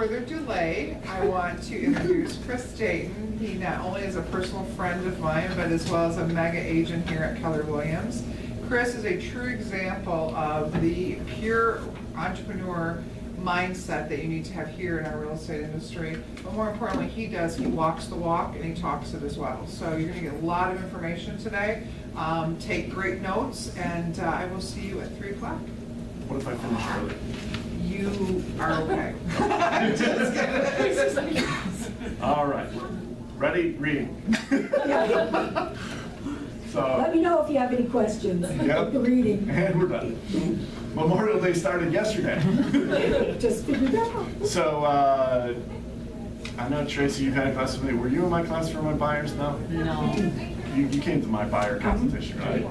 further delay, I want to introduce Chris Deighton. He not only is a personal friend of mine, but as well as a mega agent here at Keller Williams. Chris is a true example of the pure entrepreneur mindset that you need to have here in our real estate industry. But more importantly, he walks the walk and he talks it as well. So you're gonna get a lot of information today. Take great notes, and I will see you at 3 o'clock. What if I finish early? You are okay. Just kidding. All right, ready, reading. So, Let me know if you have any questions. Yep. The reading. And we're done. Memorial Day started yesterday. Just figured it out. So, I know, Tracy, you've had a class with me. Were you in my class for my buyers? No? No. You came to my buyer consultation, right?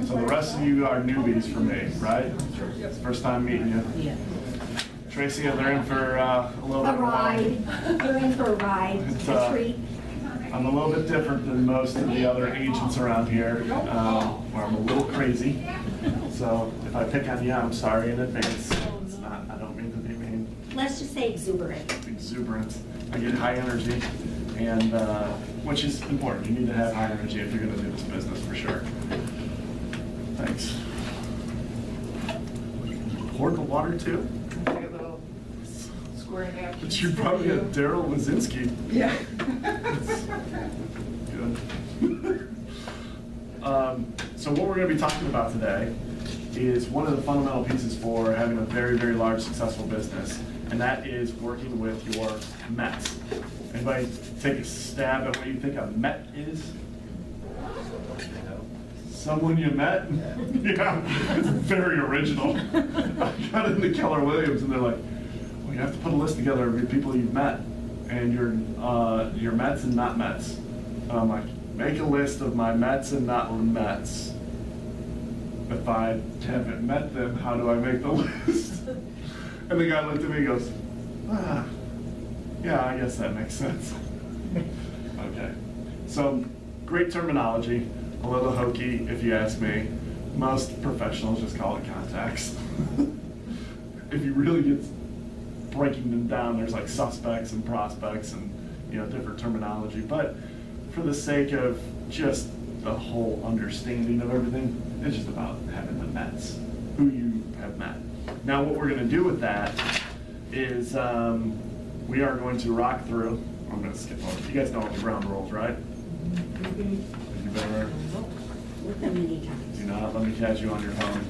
So the rest of you are newbies for me, right? It's the first time meeting you. Yeah. Tracy, they're in for a little bit A ride. You're in for a ride, It's, a treat. I'm a little bit different than most of the other agents around here, where I'm a little crazy. So if I pick on you, I'm sorry in advance. It's not, I don't mean to be mean. Let's just say exuberant. Exuberant. I get high energy, and which is important. You need to have high energy if you're going to do this business for sure. Thanks. Poured the water too? Take a little square napkin. But you probably had Daryl Wazinski. Yeah. Good. So what we're going to be talking about today is one of the fundamental pieces for having a very, very large successful business, and that is working with your Mets. Anybody take a stab at what you think a Met is? Someone you met? Yeah, it's very original. I got into Keller Williams and they're like, well, you have to put a list together of your people you've met and your Mets and not Mets. And I'm like, make a list of my Mets and not Mets. If I haven't met them, how do I make the list? And the guy looked at me and goes, yeah, I guess that makes sense. Okay, so great terminology, a little hokey if you ask me. Most professionals just call it contacts. If you really get breaking them down, there's like suspects and prospects and different terminology. But for the sake of just the whole understanding of everything, it's just about having the Mets, who you have met. Now what we're going to do with that is we are going to rock through. I'm going to skip over. You guys know what the ground rules, right? You better. With them many times. Do not let me catch you on your phone.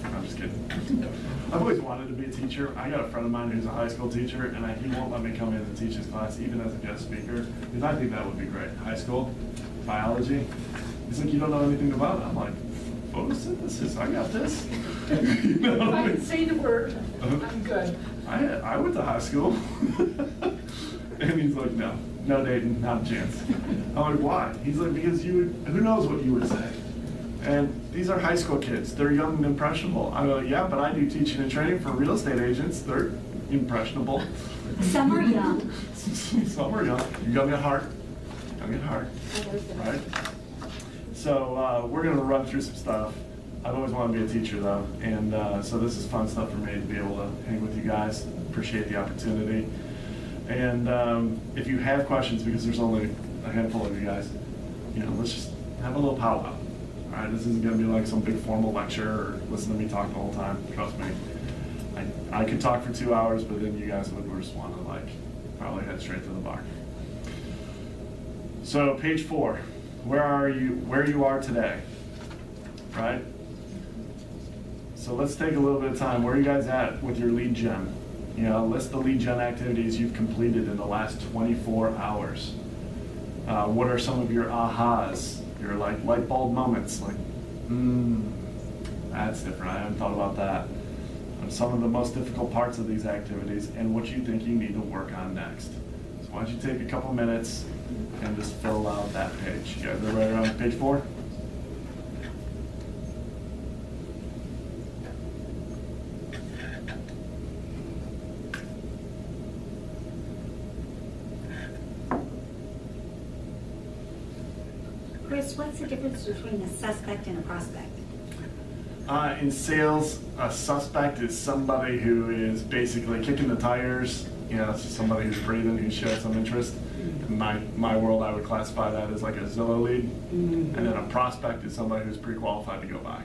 I'm just kidding. I've always wanted to be a teacher. I got a friend of mine who's a high school teacher, and he won't let me come in and teach his class, even as a guest speaker, because I think that would be great. High school, biology. He's like, you don't know anything about it. I'm like, photosynthesis, I got this. You know If what I I mean? can say the word, I'm good. I went to high school. And he's like, no, Deighton, not a chance. I'm like, why? He's like, because who knows what you would say? And these are high school kids. They're young and impressionable. I'm like, yeah, but I do teaching and training for real estate agents. They're impressionable. Some are young. Some are young. Young at heart. Young at heart. Right? So we're going to run through some stuff. I've always wanted to be a teacher, though. And so this is fun stuff for me to be able to hang with you guys. Appreciate the opportunity. And if you have questions, because there's only a handful of you guys, let's just have a little powwow. All right, this isn't going to be like some big formal lecture or listen to me talk the whole time. Trust me. I could talk for 2 hours, but then you guys would just want to probably head straight to the bar. So page 4, where you are today, right? So let's take a little bit of time. Where are you guys at with your lead gen? List the lead gen activities you've completed in the last 24 hours. What are some of your ahas, your light bulb moments? That's different. I haven't thought about that. Some of the most difficult parts of these activities and what you think you need to work on next. So why don't you take a couple minutes and just fill out that page. You guys are right around page 4? Chris, what's the difference between a suspect and a prospect? In sales, a suspect is somebody who is basically kicking the tires, You know, it's just somebody who's breathing, who showed some interest. In my world, I would classify that as like a Zillow lead. And then a prospect is somebody who's pre-qualified to go buy.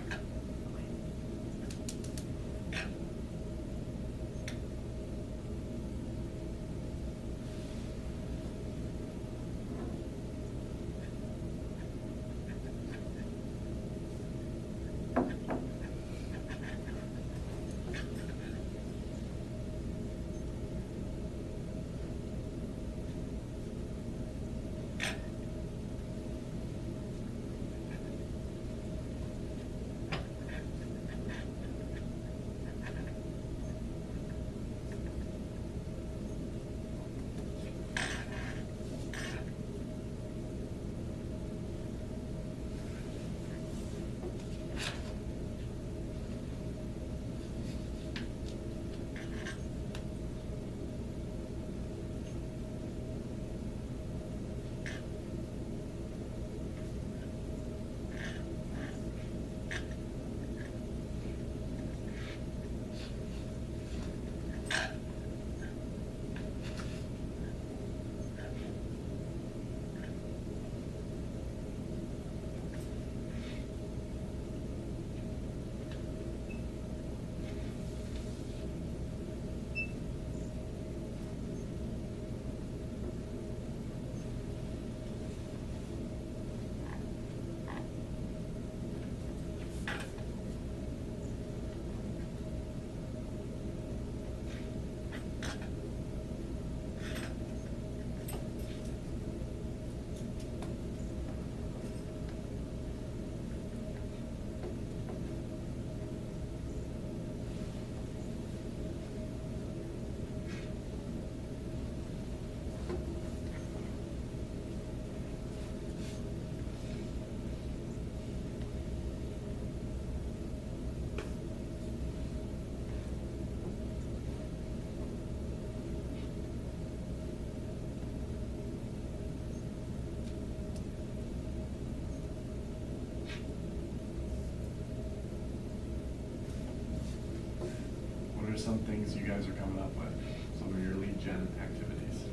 Some things you guys are coming up with, some of your lead gen activities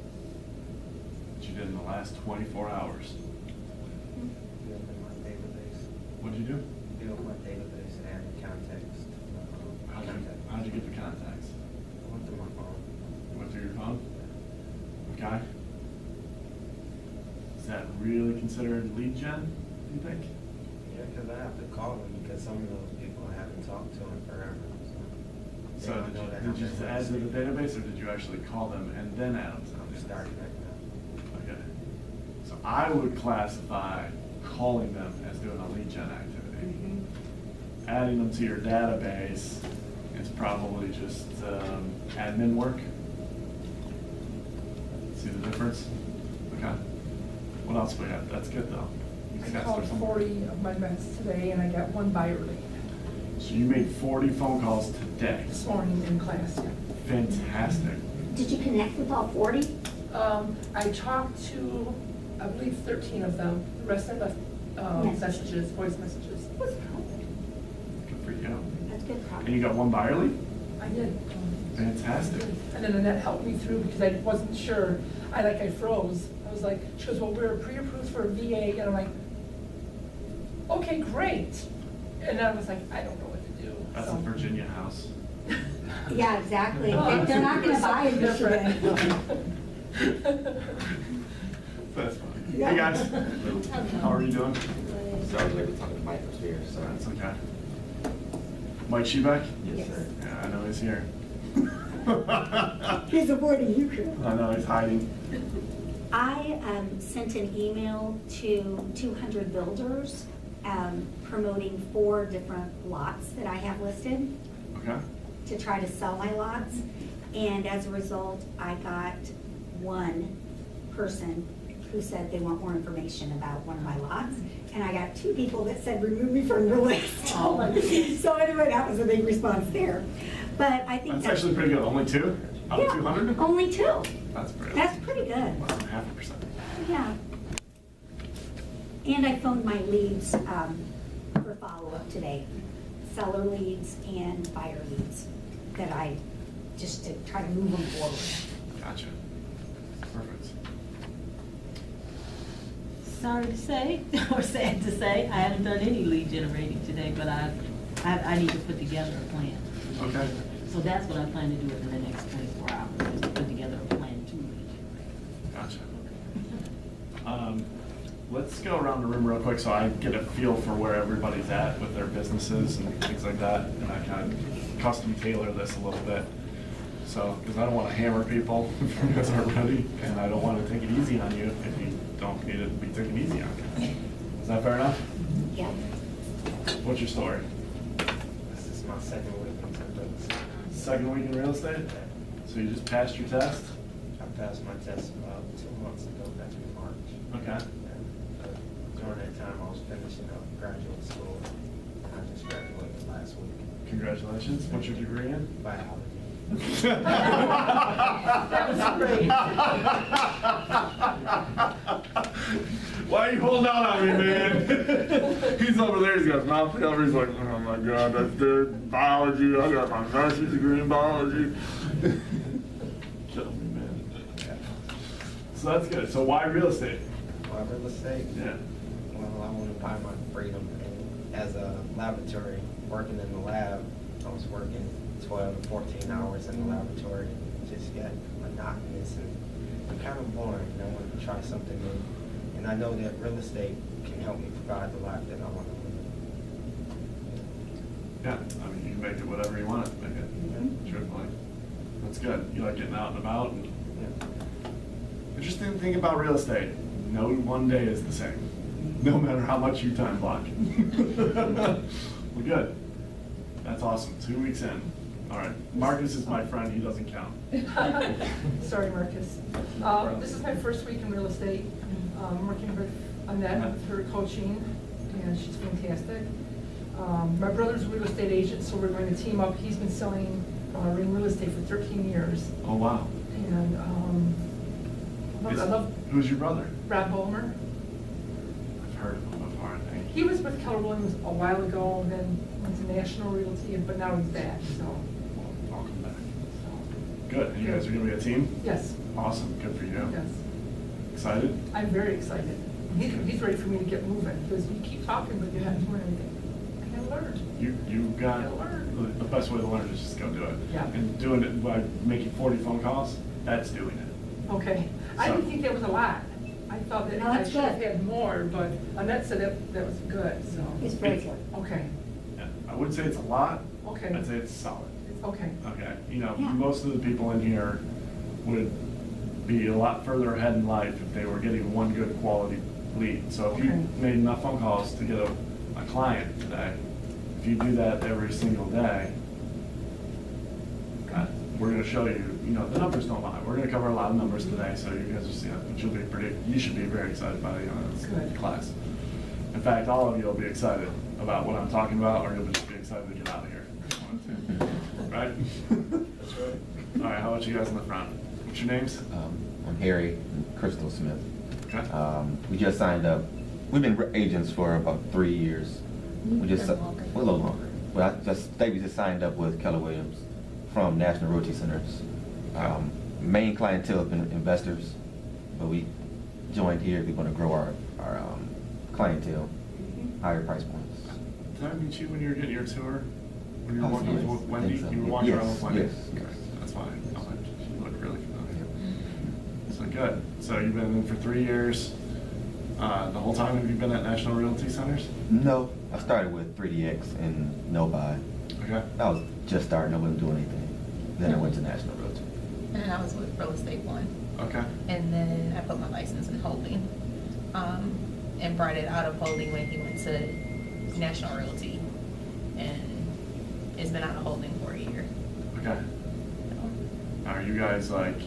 that you did in the last 24 hours. Build my database. What'd you do? Build my database and context. How'd you get the contacts? I went through my phone. You went through your phone? Okay. Is that really considered lead gen, do you think? Yeah, because I have to call them because some of those people I haven't talked to in forever. So did you just add to the database, or did you actually call them and then add them to the I'm database? starting right now. Okay. So I would classify calling them as doing a lead gen activity. Adding them to your database is probably just admin work. See the difference? Okay. What else we have? That's good though. You I guys called are some- 40 of my vets today and I got one buyer lead So you made 40 phone calls today. this morning in class. Yeah. Fantastic. Did you connect with all 40? I talked to, I believe, 13 of them. The rest I left messages, voice messages. Good for you. That's good And progress. you got one buyer lead? I did. Fantastic. And then Annette helped me through because I wasn't sure. I froze. I was like, she goes, well, we're pre-approved for a VA. And I'm like, okay, great. And I was like, I don't know what to do. That's So- a Virginia house. Yeah, exactly. Oh, They're not gonna buy in different. Michigan. That's funny. Yeah. Hey guys, how are you doing? So I was able to talk to Mike upstairs, so. That's okay. Mike Shebeck? Yes, sir. Yeah, I know he's here. He's avoiding you, Chris. I know he's hiding. I sent an email to 200 builders promoting 4 different lots that I have listed Okay. to try to sell my lots. And as a result, I got one person who said they want more information about one of my lots. And I got 2 people that said, remove me from your list. Oh, my goodness. So anyway, that was a big response there. But I think That's actually pretty good. Only 2 out of Yeah, 200? only 2. That's pretty. That's pretty good. Less than 0.5%. Yeah. And I phoned my leads for follow-up today. Seller leads and buyer leads that just to try to move them forward. Gotcha. Perfect. Sorry to say, or sad to say, I haven't done any lead generating today, but I need to put together a plan. Okay. So that's what I plan to do within the next 24 hours, is to put together a plan to lead generate. Gotcha. Let's go around the room real quick so I get a feel for where everybody's at with their businesses and things like that, and I kind of custom tailor this a little bit. So, because I don't want to hammer people if you guys aren't ready, and I don't want to take it easy on you if you don't need it to be taken easy on you. Is that fair enough? Yeah. What's your story? This is my second week in Texas. Second week in real estate? So you just passed your test? I passed my test about 2 months ago, back in March. Okay. And during that time, I was finishing up graduate school, and I just graduated last week. Congratulations. What's your degree in? Biology. That was great. Why are you holding out on me, man? He's over there, he's got his mouth covered, he's like, oh my God, that's good. Biology, I got my master's degree in biology. Kill me, man. So that's good. So why real estate? Why real estate? Yeah. Well, I want to buy my freedom. And as a laboratory, working in the lab, I was working 12 to 14 hours in the laboratory. It just got monotonous and kind of boring. And I wanted to try something new. And I know that real estate can help me provide the life that I want to live. Yeah, I mean, you can make it whatever you want it to make it, truthfully. That's good. You like getting out and about. And Yeah. interesting thing about real estate, no one day is the same, no matter how much you time block. Well, good. That's awesome. 2 weeks in. All right. Marcus is my friend. He doesn't count. Sorry, Marcus. This is my first week in real estate. I'm working with Annette with her coaching, and she's fantastic. My brother's a real estate agent, so we're going to team up. He's been selling real estate for 13 years. Oh, wow. And I love Who's your brother? Rob Bowmer. I've heard of him before, I think. He was with Keller Williams a while ago, and then went to National Realty, but now he's back, so. Well, welcome back. Good. And you guys are going to be a team? Yes, Awesome. Good for you. yes. Excited? I'm very excited. He's ready for me to get moving, because you keep talking, but you're not doing anything. I gotta learn. You got, Gotta learn. the best way to learn is just go do it. Yeah. And doing it by making 40 phone calls, that's doing it. Okay. I didn't So- think that was a lot. I thought that No, I that's should have good. had more, but Annette said that was good, so. It's very good. Okay, Yeah. I wouldn't say it's a lot. Okay. I'd say it's solid. okay. Okay. You know, Yeah. most of the people in here would be a lot further ahead in life if they were getting one good quality lead. So if you Okay. made enough phone calls to get a client today, if you do that every single day, we're going to show you, you know, the numbers don't lie. We're going to cover a lot of numbers today, so you guys will see that. But you should be very excited by this Good. class. In fact, all of you will be excited about what I'm talking about, or you'll just be excited to get out of here. Right? That's right. All right, how about you guys in the front? What's your names? I'm Harry Crystal Smith. Okay. We just signed up. We've been agents for about 3 years. We just Been longer. we're a little longer. Well, we just signed up with Keller Williams from National Realty Centers. Main clientele have been investors, but we joined here. We want to grow our clientele, higher price points. Did I meet you when you were getting your tour? When you were Possibly, walking yes. with Wendy? I think so. You were walking around Yes, with Wendy? yes. Okay, that's why. She looked really familiar. So good. So you've been in for 3 years. The whole time have you been at National Realty Centers? No, I started with 3DX and Novi. Okay. I was just starting. I wasn't doing anything. Then I went to National Realty. And then I was with Real Estate One. Okay. And then I put my license in holding. And brought it out of holding when he went to National Realty. And it's been out of holding for a year. Okay. So, Are you guys like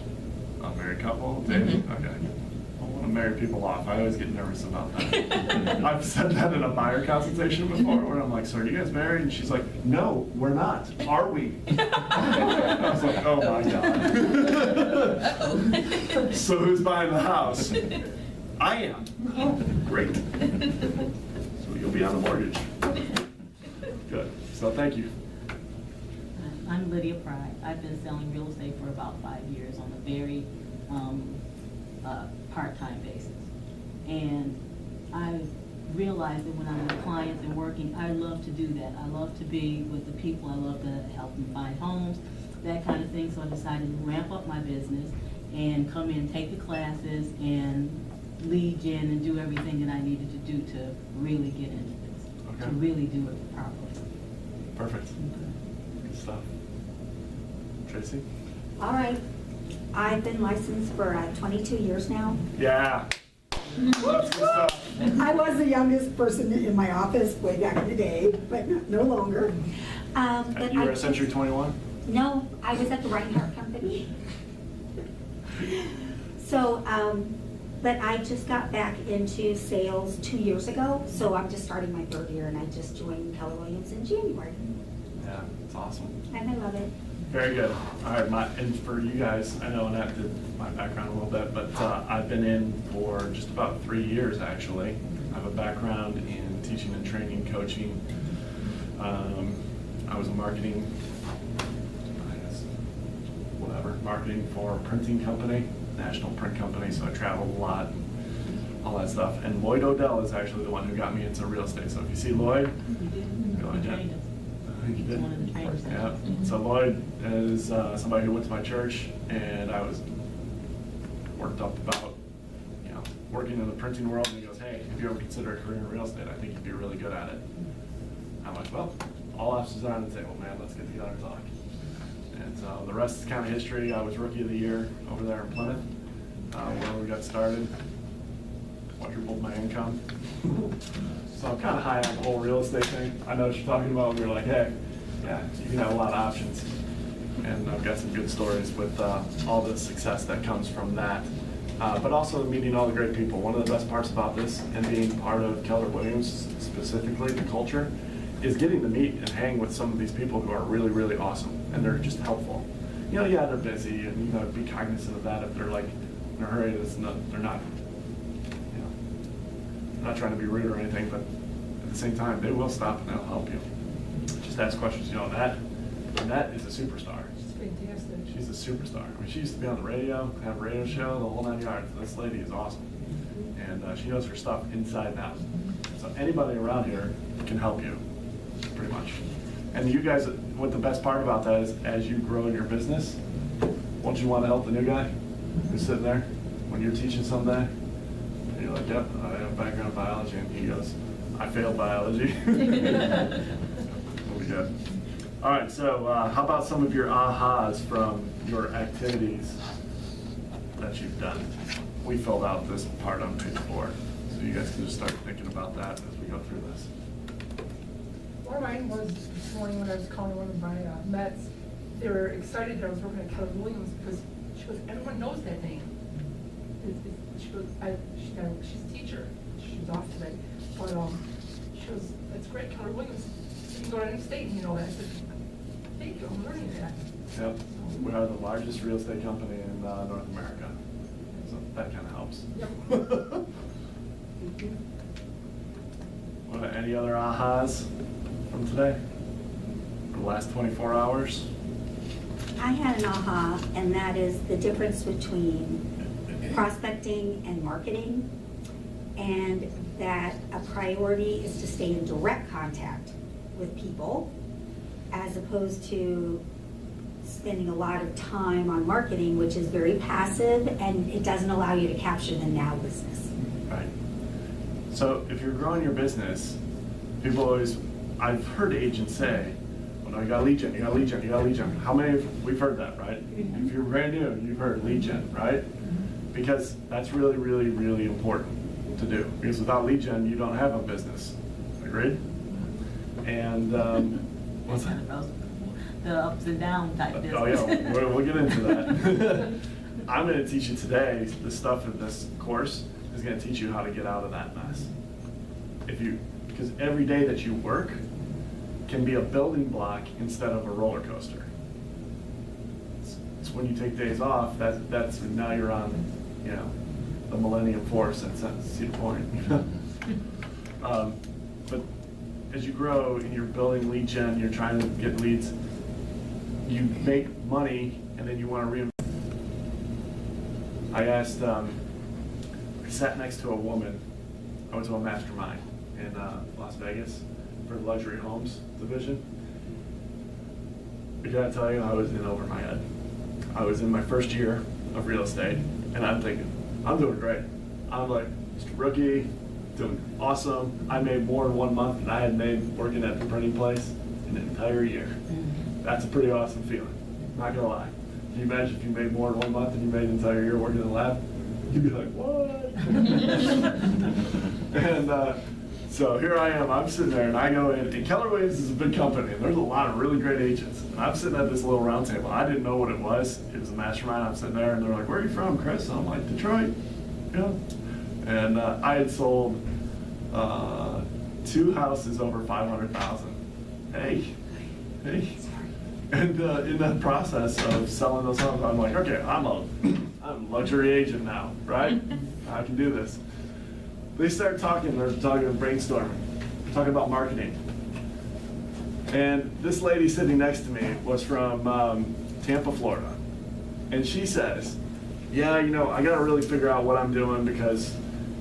a married couple? Dating? Mhm. Okay. I don't want to marry people off. I always get nervous about that. I've said that in a buyer consultation before where I'm like, so are you guys married? And she's like, no, we're not. Are we? I was like, oh my God. Uh-oh. So who's buying the house? I am. Oh, great. So you'll be on the mortgage. Good. So thank you. I'm Lydia Pride. I've been selling real estate for about 5 years on a very part-time basis. And I realized that when I'm with clients and working, I love to do that. I love to be with the people. I love to help them find homes, that kind of thing. So I decided to ramp up my business and come in, take the classes, and lead gen and do everything that I needed to do to really get into this, Okay. to really do it properly. Perfect. Good stuff. Tracy? All right. I've been licensed for 22 years now. Yeah. That's good stuff. I was the youngest person in my office way back in the day, but no longer. But You were I at Century 21? No, I was at the Reinhardt Company. So, but I just got back into sales 2 years ago, so I'm just starting my 3rd year, and I just joined Keller Williams in January, Yeah, it's awesome. and I love it. Very good. All right, and for you guys, I know Annette did my background a little bit, but I've been in for just about 3 years, actually. I have a background in teaching and training, coaching. I was a marketing for a printing company, national print company, so I traveled a lot, all that stuff. And Lloyd Odell is actually the one who got me into real estate. So if you see Lloyd, You did? Lloyd, yeah. Trained us. You He was did? one of the trainers. Yeah, so Lloyd is somebody who went to my church, and I was worked up about, working in the printing world, and he goes, hey, if you ever consider a career in real estate, I think you'd be really good at it. I'm like, well, all options are on the table, man, let's get together and talk. And so the rest is kind of history. I was Rookie of the Year over there in Plymouth, where we got started, quadrupled my income. So I'm kind of high on the whole real estate thing. I know what you're talking about. We were like, hey, yeah, you can have a lot of options. And I've got some good stories with all the success that comes from that. But also meeting all the great people. One of the best parts about this and being part of Keller Williams, specifically the culture, is getting to meet and hang with some of these people who are really, really awesome. And they're just helpful. Yeah, they're busy, and be cognizant of that. If they're like in a hurry, they're not, not trying to be rude or anything, but at the same time, they will stop and they'll help you. Just ask questions. Annette is a superstar. It's fantastic. She's a superstar. I mean, she used to be on the radio, have a radio show, the whole 9 yards. This lady is awesome. And she knows her stuff inside and out. So anybody around here can help you, pretty much. And you guys, what the best part about that is, as you grow in your business, won't you want to help the new guy who's sitting there when you're teaching someday? And you're like, yep, I have a background in biology. And he goes, I failed biology. We'll be good. All right, so how about some of your ahas from your activities that you've done? We filled out this part on page 4, so you guys can just start thinking about that as we go through this. One of mine was this morning when I was calling one of my Mets. They were excited that I was working at Keller Williams because she goes, everyone knows that name. She goes, she's a teacher. She's off today. But she goes, that's great, Keller Williams. You can go to any state and you know that. I said, thank you, I'm learning that. Yep, we are the largest real estate company in North America, so that kind of helps. Yep. Any other ahas from today? For the last 24 hours? I had an aha, and that is the difference between prospecting and marketing, and that a priority is to stay in direct contact with people as opposed to spending a lot of time on marketing, which is very passive and it doesn't allow you to capture the now business. Right. So if you're growing your business, people always, I've heard agents say, well, no, you got lead gen, you got lead gen, you got lead gen. How many, we've heard that, right? If you're brand new, you've heard lead gen, right? Because that's really, really, really important to do. Because without lead gen, you don't have a business. Agreed? And what's that? The ups and downs type business. Oh yeah, we'll get into that. I'm going to teach you today, the stuff in this course is going to teach you how to get out of that mess. Because every day that you work can be a building block instead of a roller coaster. It's when you take days off, that's now you're on, the Millennium Force. That's the point. But as you grow and you're building lead gen, you're trying to get leads, you make money and then you want to reinvest. I asked, I sat next to a woman. I went to a mastermind in Las Vegas for the luxury homes division. I gotta tell you, I was in over my head. I was in my first year of real estate, and I'm thinking, I'm doing great. I'm like, just a rookie, doing awesome. I made more in 1 month than I had made working at the printing place in an entire year. That's a pretty awesome feeling, not gonna lie. Can you imagine if you made more in 1 month than you made an entire year working in the lab? You'd be like, what? And so here I am, I'm sitting there, and I go in, and Keller Williams is a big company, and there's a lot of really great agents. And I'm sitting at this little round table. I didn't know what it was. It was a mastermind. I'm sitting there, and they're like, where are you from, Chris? And I'm like, Detroit. Yeah. And I had sold 2 houses over $500,000. Hey. And in that process of selling those homes, I'm like, okay, I'm a luxury agent now, right? I can do this. They start talking, they're talking brainstorming, talking about marketing. And this lady sitting next to me was from Tampa, Florida. And she says, yeah, I gotta really figure out what I'm doing because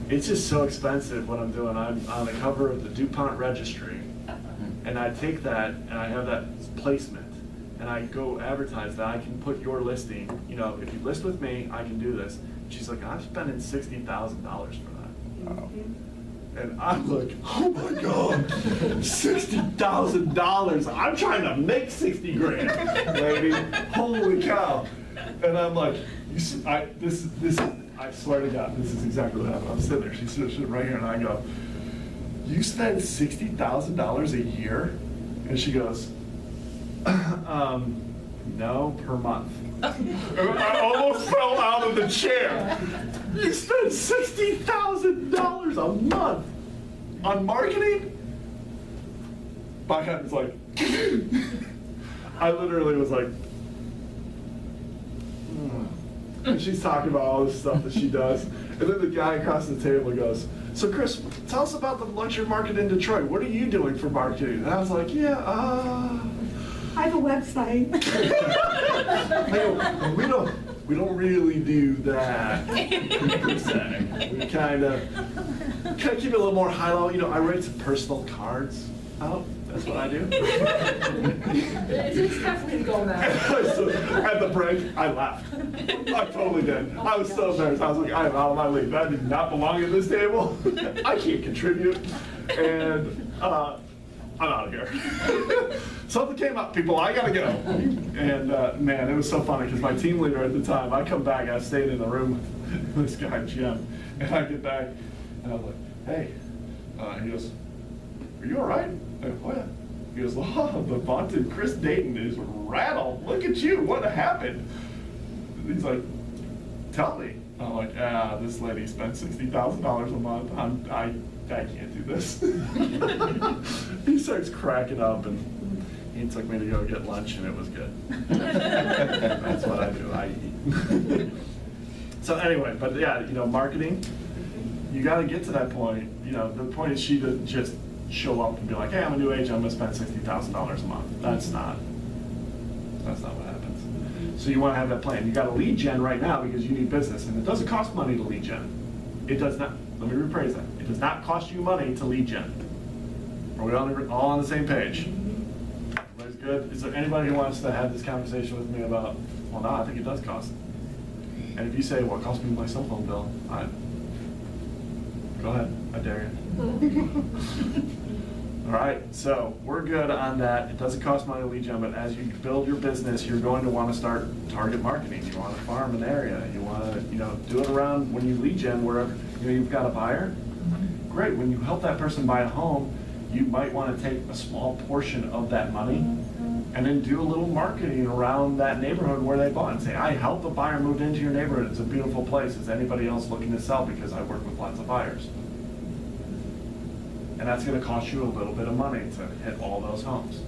it's just so expensive what I'm doing. I'm on the cover of the DuPont registry. And I take that and I have that placement. And I go advertise that I can put your listing, if you list with me, I can do this. She's like, I'm spending $60,000 for that. And I'm like, oh my God, $60,000. I'm trying to make 60 grand, lady. Holy cow. And I'm like, I swear to God, this is exactly what happened. I'm sitting there, she's sitting right here, and I go, you spend $60,000 a year? And she goes, no, per month. I almost fell out of the chair. You spend $60,000 a month on marketing? My head was like, I literally was like, and she's talking about all this stuff that she does. And then the guy across the table goes, so Chris, tell us about the luxury market in Detroit. What are you doing for marketing? And I was like, yeah, I have a website. we don't really do that per se. We kind of keep it a little more high level. I write some personal cards out. That's what I do. It's time for me to go now. So at the break, I laughed. I totally did. I was so embarrassed. I was like, I am out of my league. That did not belong at this table. I can't contribute. And I'm out of here. Something came up, people. I gotta go. And man, it was so funny because my team leader at the time, I come back, I stayed in the room with this guy, Jim, and I get back, and I'm like, hey. He goes, are you all right? I go, oh yeah. He goes, oh, the vaunted Chris Deighton is rattled. Look at you. What happened? And he's like, tell me. I'm like, this lady spent $60,000 a month. I can't do this. He starts cracking up, and he took me to go get lunch, and it was good. That's what I do. I eat. So anyway, but yeah, marketing, you got to get to that point. The point is she doesn't just show up and be like, hey, I'm a new agent, I'm going to spend $60,000 a month. That's not what happens. So you want to have that plan. You got to lead gen right now because you need business, and it doesn't cost money to lead gen. It does not. Let me rephrase that. It does not cost you money to lead gen. Are we all on the same page? Everybody's good? Is there anybody who wants to have this conversation with me about, well, no, I think it does cost. And if you say, well, it cost me my cell phone bill, go ahead, I dare you. All right, so we're good on that. It doesn't cost money to lead gen, but as you build your business, you're going to want to start target marketing. You want to farm an area. You want to, do it around when you lead gen wherever, you've got a buyer. Great, when you help that person buy a home, you might want to take a small portion of that money and then do a little marketing around that neighborhood where they bought and say, I helped a buyer move into your neighborhood. It's a beautiful place. Is anybody else looking to sell? Because I work with lots of buyers. And that's going to cost you a little bit of money to hit all those homes.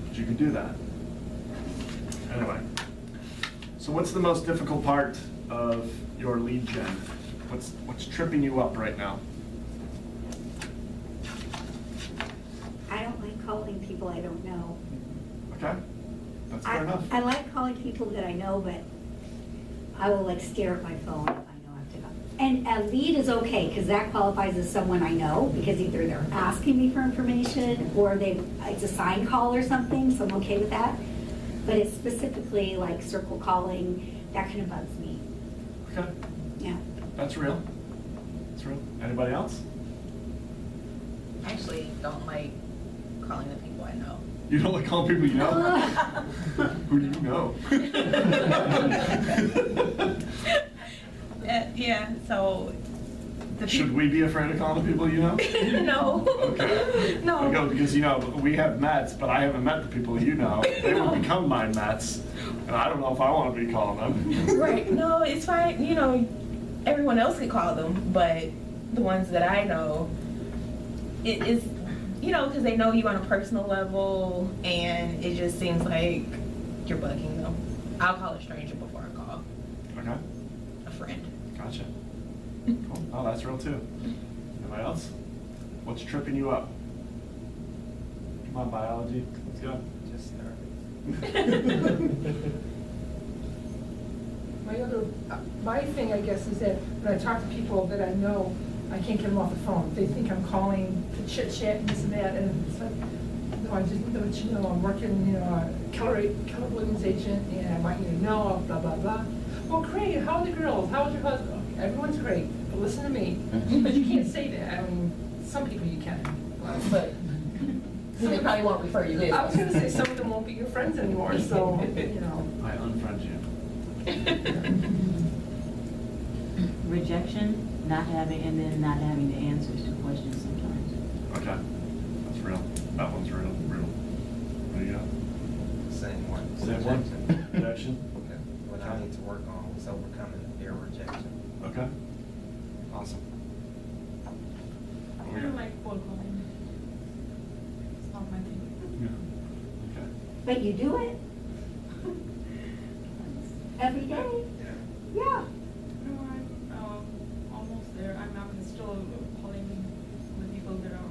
But you can do that. Anyway, so what's the most difficult part of your lead gen? What's tripping you up right now? I don't like calling people I don't know. Okay. That's fair enough. I like calling people that I know, but I will like stare at my phone if I know I have to go. And a lead is okay, because that qualifies as someone I know, because either they're asking me for information or it's a sign call or something, so I'm okay with that. But it's specifically like circle calling, that kind of bugs me. Okay, Yeah. that's real. That's real. Anybody else? I actually don't like calling the people I know. You don't like calling people you know? Who do you know? Yeah, so. Should we be afraid of calling the people you know? No. Okay. No. Okay, because, we have Mets, but I haven't met the people you know. They would become my Mets, and I don't know if I want to be calling them. Right, no, it's fine, everyone else could call them, but the ones that I know, it is, because they know you on a personal level, and it just seems like you're bugging them. I'll call a stranger before I call Okay, a friend. gotcha. Cool. Oh, that's real too. Anybody else? What's tripping you up? Come on, biology. Let's go. Just start. My thing, I guess, is that when I talk to people that I know, I can't get them off the phone. They think I'm calling to chit chat and this and that, and it's like, no, I just need to let you know I'm working, Keller Williams agent, and I want you to know, blah, blah, blah. Well, great, how are the girls? How's your husband? Okay, everyone's great, but listen to me. But you can't say that. I mean, some people you can, but. They probably won't refer you this. I was gonna say some of them won't be your friends anymore, so, I unfriend you. Rejection, not having, and then not having the answers to questions sometimes. Okay, that's real. That one's real. There you go. Same one. Same one? Rejection? Okay. What I need to work on is overcoming the fear of rejection. Okay. Awesome. I don't like cold calling. It's not my thing. Yeah. Okay. But you do it? Every day? Yeah. No, I'm almost there. I'm still calling the people that are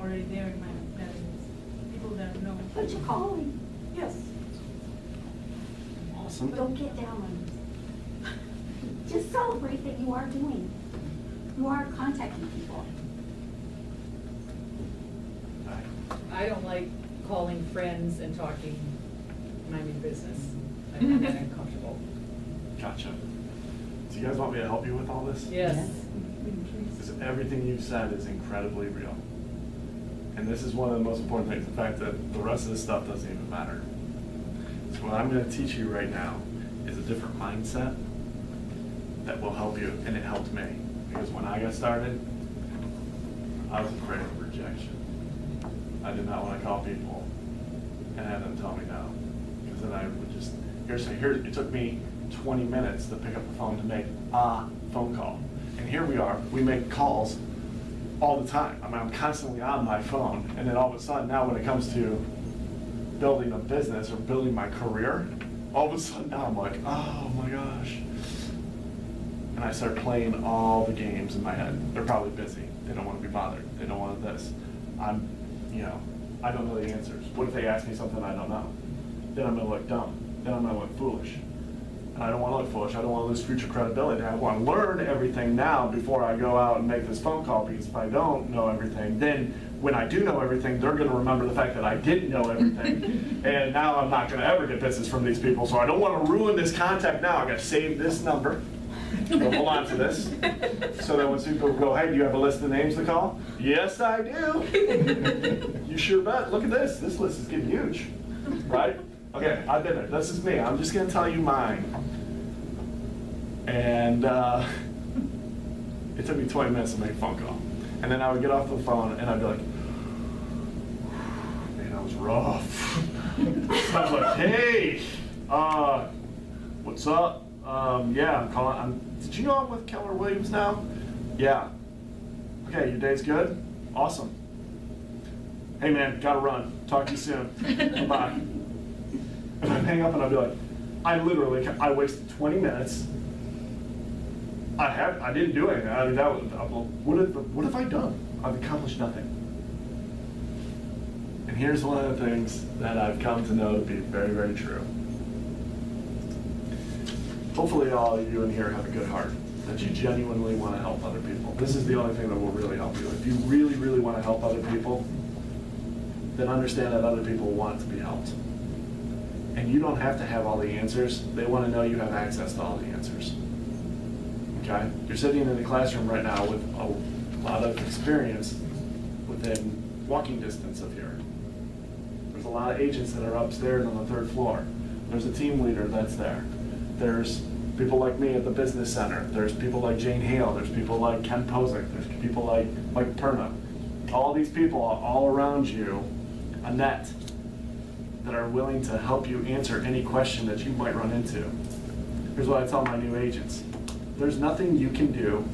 already there in my database. People that I know. But you're calling. Yes. Awesome. Don't get down on it. Just celebrate that you are doing. You are contacting people. I don't like calling friends and talking, minding business. I find that uncomfortable. Gotcha. Do you guys want me to help you with all this? Yes. Because everything you've said is incredibly real. And this is one of the most important things, the fact that the rest of this stuff doesn't even matter. So what I'm going to teach you right now is a different mindset that will help you, and it helped me. Because when I got started, I was afraid of rejection. I did not want to call people and have them tell me no. Because then I would just, it took me 20 minutes to pick up the phone to make a phone call. And here we are, we make calls all the time. I mean, I'm constantly on my phone, and then all of a sudden now when it comes to building a business or building my career, all of a sudden now I'm like, oh my gosh. And I start playing all the games in my head. They're probably busy. They don't want to be bothered. They don't want this. I don't know the answers. What if they ask me something I don't know? Then I'm going to look dumb. Then I'm going to look foolish. And I don't want to look foolish. I don't want to lose future credibility. I want to learn everything now before I go out and make this phone call, because if I don't know everything, then when I do know everything, they're going to remember the fact that I didn't know everything. And now I'm not going to ever get business from these people. So I don't want to ruin this contact now. I got to save this number. So hold on to this. So that when people go, hey, do you have a list of names to call? Yes, I do. You sure bet. Look at this. This list is getting huge. Right? Okay, I've been there. This is me. I'm just going to tell you mine. And it took me 20 minutes to make a phone call. And then I would get off the phone and I'd be like, man, that was rough. So I was like, hey, what's up? Yeah, I'm calling. Did you know I'm with Keller Williams now? Yeah. Okay, your day's good? Awesome. Hey man, gotta run. Talk to you soon. Bye. And I'd hang up and I'd be like, I wasted 20 minutes. I didn't do anything. I mean, what have I done? I've accomplished nothing. And here's one of the things that I've come to know to be very, very true. Hopefully all of you in here have a good heart, that you genuinely want to help other people. This is the only thing that will really help you. If you really, really want to help other people, then understand that other people want to be helped. And you don't have to have all the answers. They want to know you have access to all the answers. Okay? You're sitting in the classroom right now with a lot of experience within walking distance of here. There's a lot of agents that are upstairs on the 3rd floor. There's a team leader that's there. There's people like me at the business center. There's people like Jane Hale. There's people like Ken Posick. There's people like Mike Perna. All these people all around you, a net, that are willing to help you answer any question that you might run into. Here's what I tell my new agents. There's nothing you can do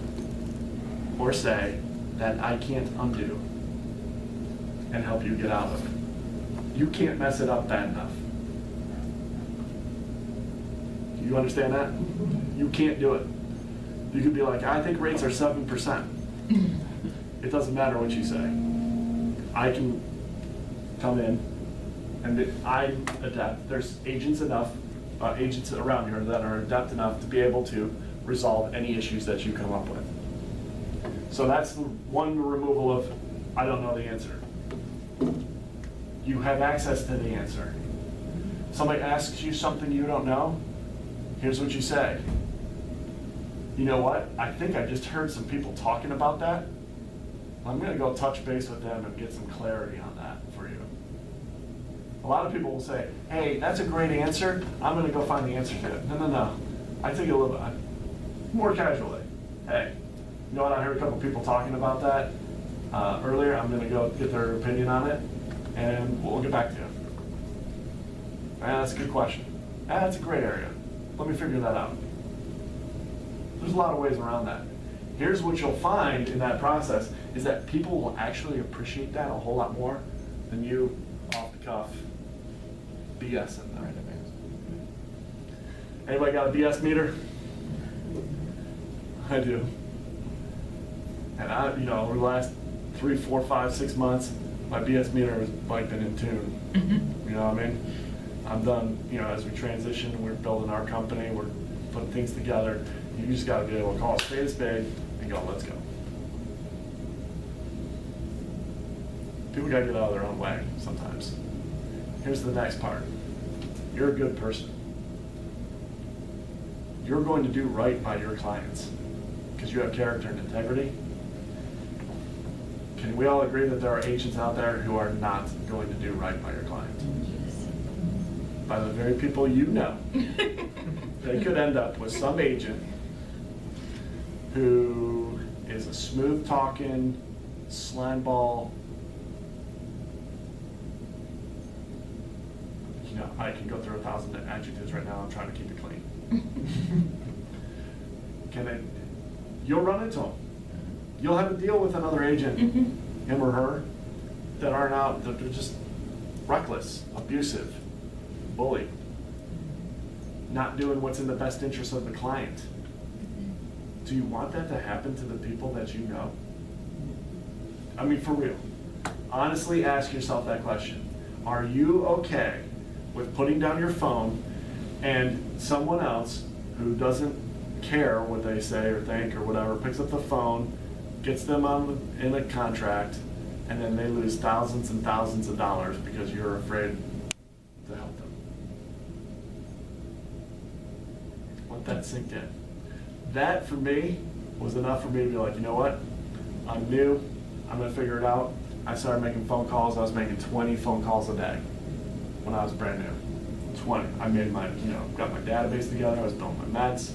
or say that I can't undo and help you get out of. You can't mess it up bad enough. Do you understand that? You can't do it. You could be like, I think rates are 7%. It doesn't matter what you say. I can come in, and I'm adept. There's agents around here that are adept enough to be able to resolve any issues that you come up with. So that's the one removal of, I don't know the answer. You have access to the answer. Somebody asks you something you don't know, here's what you say. You know what? I think I just heard some people talking about that. I'm going to go touch base with them and get some clarity on that for you. A lot of people will say, hey, that's a great answer. I'm going to go find the answer to it. No. I take it a little bit more casually. Hey, you know what? I heard a couple people talking about that earlier. I'm going to go get their opinion on it, and we'll get back to you. That's a good question. That's a great area. Let me figure that out. There's a lot of ways around that. Here's what you'll find in that process is that people will actually appreciate that a whole lot more than you off the cuff BSing them. Anybody got a BS meter? I do. And over the last 3, 4, 5, 6 months, my BS meter has like been in tune. You know what I mean? I'm done, as we transition, we're building our company, we're putting things together. You just gotta be able to call a spade and go, let's go. People gotta get out of their own way sometimes. Here's the next part. You're a good person. You're going to do right by your clients because you have character and integrity. Can we all agree that there are agents out there who are not going to do right by your clients? Yes. By the very people you know. They could end up with some agent who is a smooth-talking, slimeball. I can go through 1,000 adjectives right now. I'm trying to keep it clean. You'll run into them. You'll have to deal with another agent, him or her, that aren't out, that they're just reckless, abusive, bully, not doing what's in the best interest of the client. Do you want that to happen to the people that you know? I mean, for real. Honestly, ask yourself that question. Are you okay with putting down your phone and someone else who doesn't care what they say or think or whatever picks up the phone, gets them in a contract, and then they lose thousands and thousands of dollars because you're afraid to help them? Let that sink in. That, for me, was enough for me to be like, you know what? I'm new. I'm going to figure it out. I started making phone calls. I was making 20 phone calls a day when I was brand new. 20. I made got my database together. I was building my meds.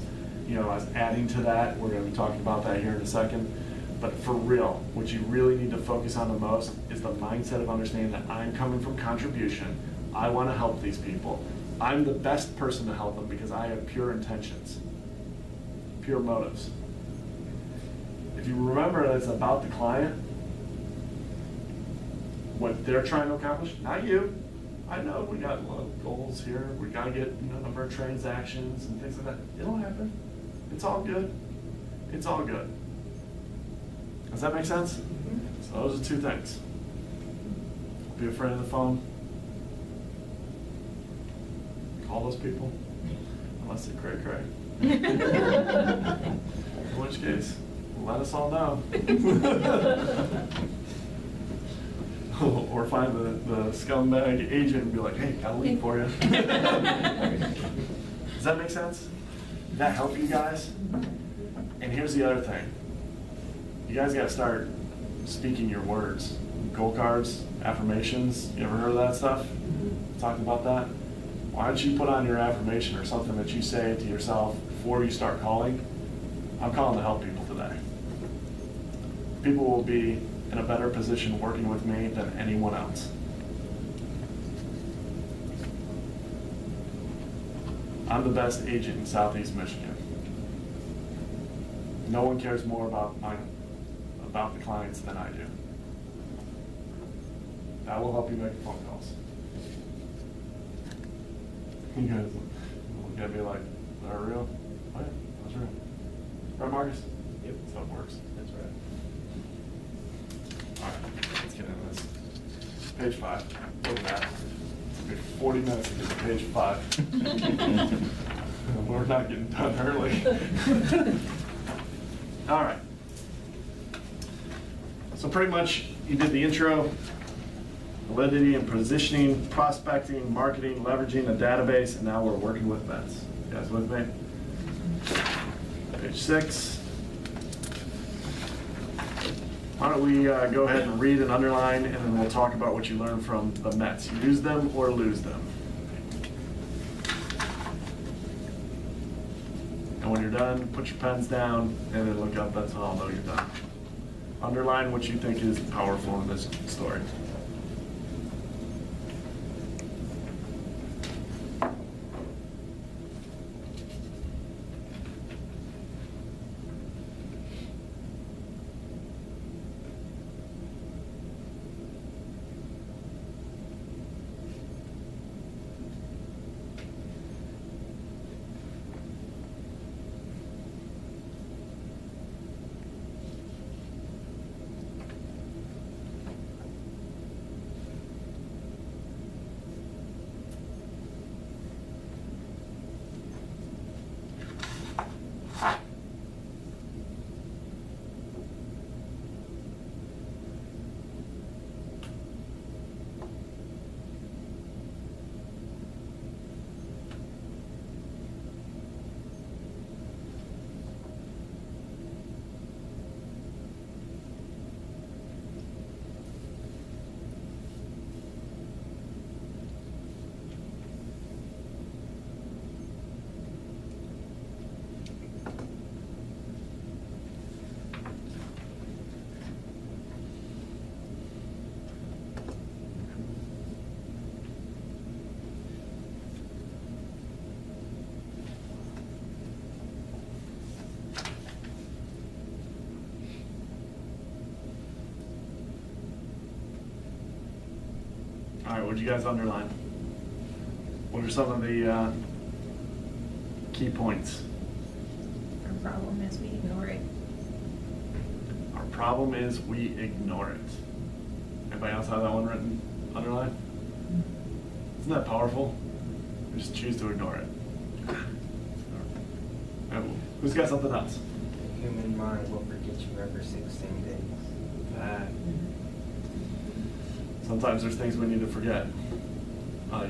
I was adding to that. We're going to be talking about that here in a second. But for real, what you really need to focus on the most is the mindset of understanding that I'm coming from contribution. I want to help these people. I'm the best person to help them because I have pure intentions, pure motives. If you remember that it's about the client, what they're trying to accomplish, not you. I know we got a lot of goals here. We got to get a number of transactions and things like that. It'll happen. It's all good. It's all good. Does that make sense? So those are two things. be afraid of the phone. Call those people, unless they're cray-cray. In which case, let us all know. Or find the scumbag agent and be like, hey, got a lead for you. Does that make sense? Did that help you guys? And here's the other thing. You guys gotta start speaking your words. Goal cards, affirmations, you ever heard of that stuff? Talked about that? Why don't you put on your affirmation or something that you say to yourself before you start calling? I'm calling to help people today. People will be in a better position working with me than anyone else. I'm the best agent in Southeast Michigan. No one cares more about the clients than I do. That will help you make phone calls. You guys look at me like, is that real? Oh yeah, that's real. Right, Marcus? Yep. Stuff works. That's right. All right, let's get into this. Page 5. Look at that. It's gonna be 40 minutes to get to page 5. We're not getting done early. All right. So pretty much you did the intro, validity and positioning, prospecting, marketing, leveraging a database, and now we're working with vets. You guys with me? Page 6. Why don't we go ahead and read and underline, and then we'll talk about what you learned from the Mets. Use them or lose them. And when you're done, put your pens down, and then look up. That's how I'll know you're done. Underline what you think is powerful in this story. All right, what did you guys underline? What are some of the key points? Our problem is we ignore it. Our problem is we ignore it. Anybody else have that one written, underlined? Isn't that powerful? We just choose to ignore it. Who's got something else? The human mind will forget you every 16 days. That. Sometimes there's things we need to forget.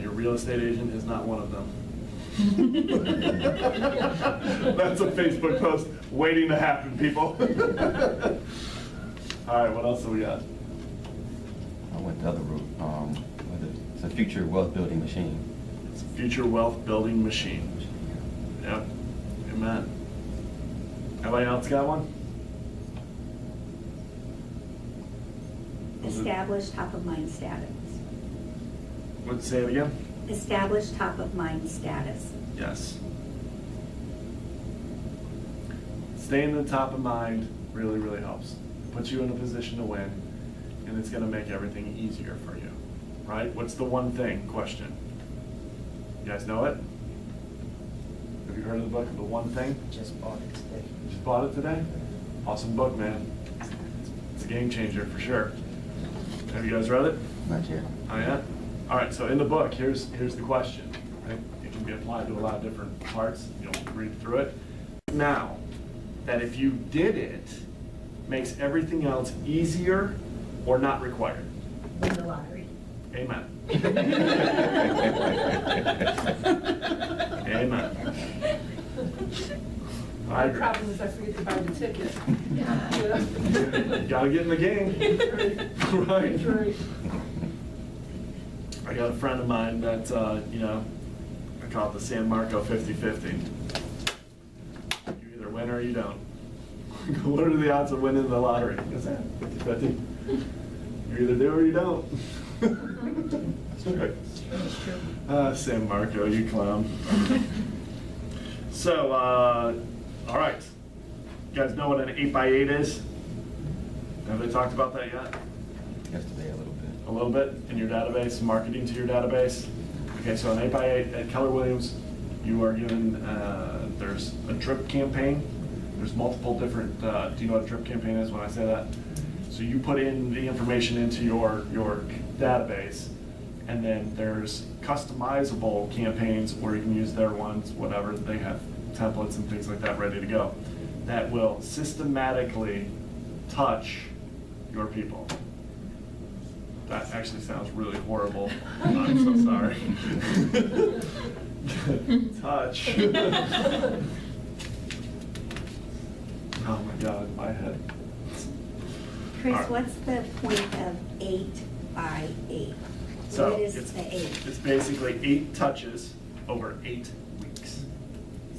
Your real estate agent is not one of them. That's a Facebook post waiting to happen, people. All right, what else do we got? I went the other route. It's a future wealth building machine. It's a future wealth building machine. Yep. Amen. Anybody else got one? Establish top of mind status. Let's say it again. Establish top of mind status. Yes. Staying in the top of mind really, really helps. Puts you in a position to win, and it's going to make everything easier for you. Right? What's the one thing question? You guys know it? Have you heard of the book, The One Thing? Just bought it today. You just bought it today? Awesome book, man. It's a game changer for sure. Have you guys read it? Not yet. Oh, yeah? All right, so in the book, here's the question. Right? It can be applied to a lot of different parts. You'll read through it. Now, that if you did it, makes everything else easier or not required. Win the lottery. Amen. Amen. I My agree. problem is I forget to buy the ticket. Gotta get in the game. Right. That's right. I got a friend of mine that, you know, I call it the San Marco 50-50. You either win or you don't. What are the odds of winning the lottery? Is that 50-50? You either do or you don't. That's right. That's true. San Marco, you clown. So, all right. You guys know what an 8x8 is? Have they talked about that yet? Yesterday, a little bit. A little bit in your database, marketing to your database? Okay, so an 8x8 at Keller Williams, you are given, there's a drip campaign. There's multiple different, do you know what a drip campaign is when I say that? So you put in the information into your database, and then there's customizable campaigns where you can use their ones, whatever, they have templates and things like that ready to go, that will systematically touch your people. That actually sounds really horrible. I'm so sorry. Touch. Oh my God, my head. Chris, All right. what's the point of 8x8? So What is it's, the 8? it's basically 8 touches over 8 weeks.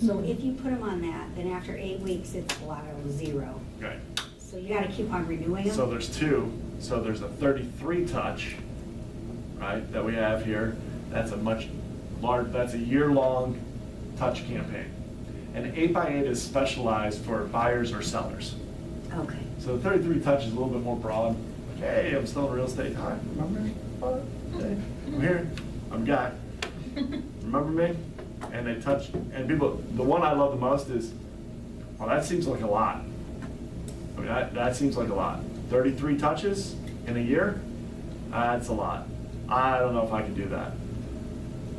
So if you put them on that, then after 8 weeks, it's a lot of 0. Okay. So you gotta keep on renewing them? So there's 2. So there's a 33 touch, right, that we have here. That's a much large, that's a year-long touch campaign. And 8x8 is specialized for buyers or sellers. Okay. So the 33 touch is a little bit more broad. Like, hey, I'm still in real estate. Hi, remember me? Hey, I'm here. I'm a guy. Remember me? And they touch, and people, the one I love the most is, well, that seems like a lot. I mean, that seems like a lot. 33 touches in a year? That's a lot. I don't know if I can do that.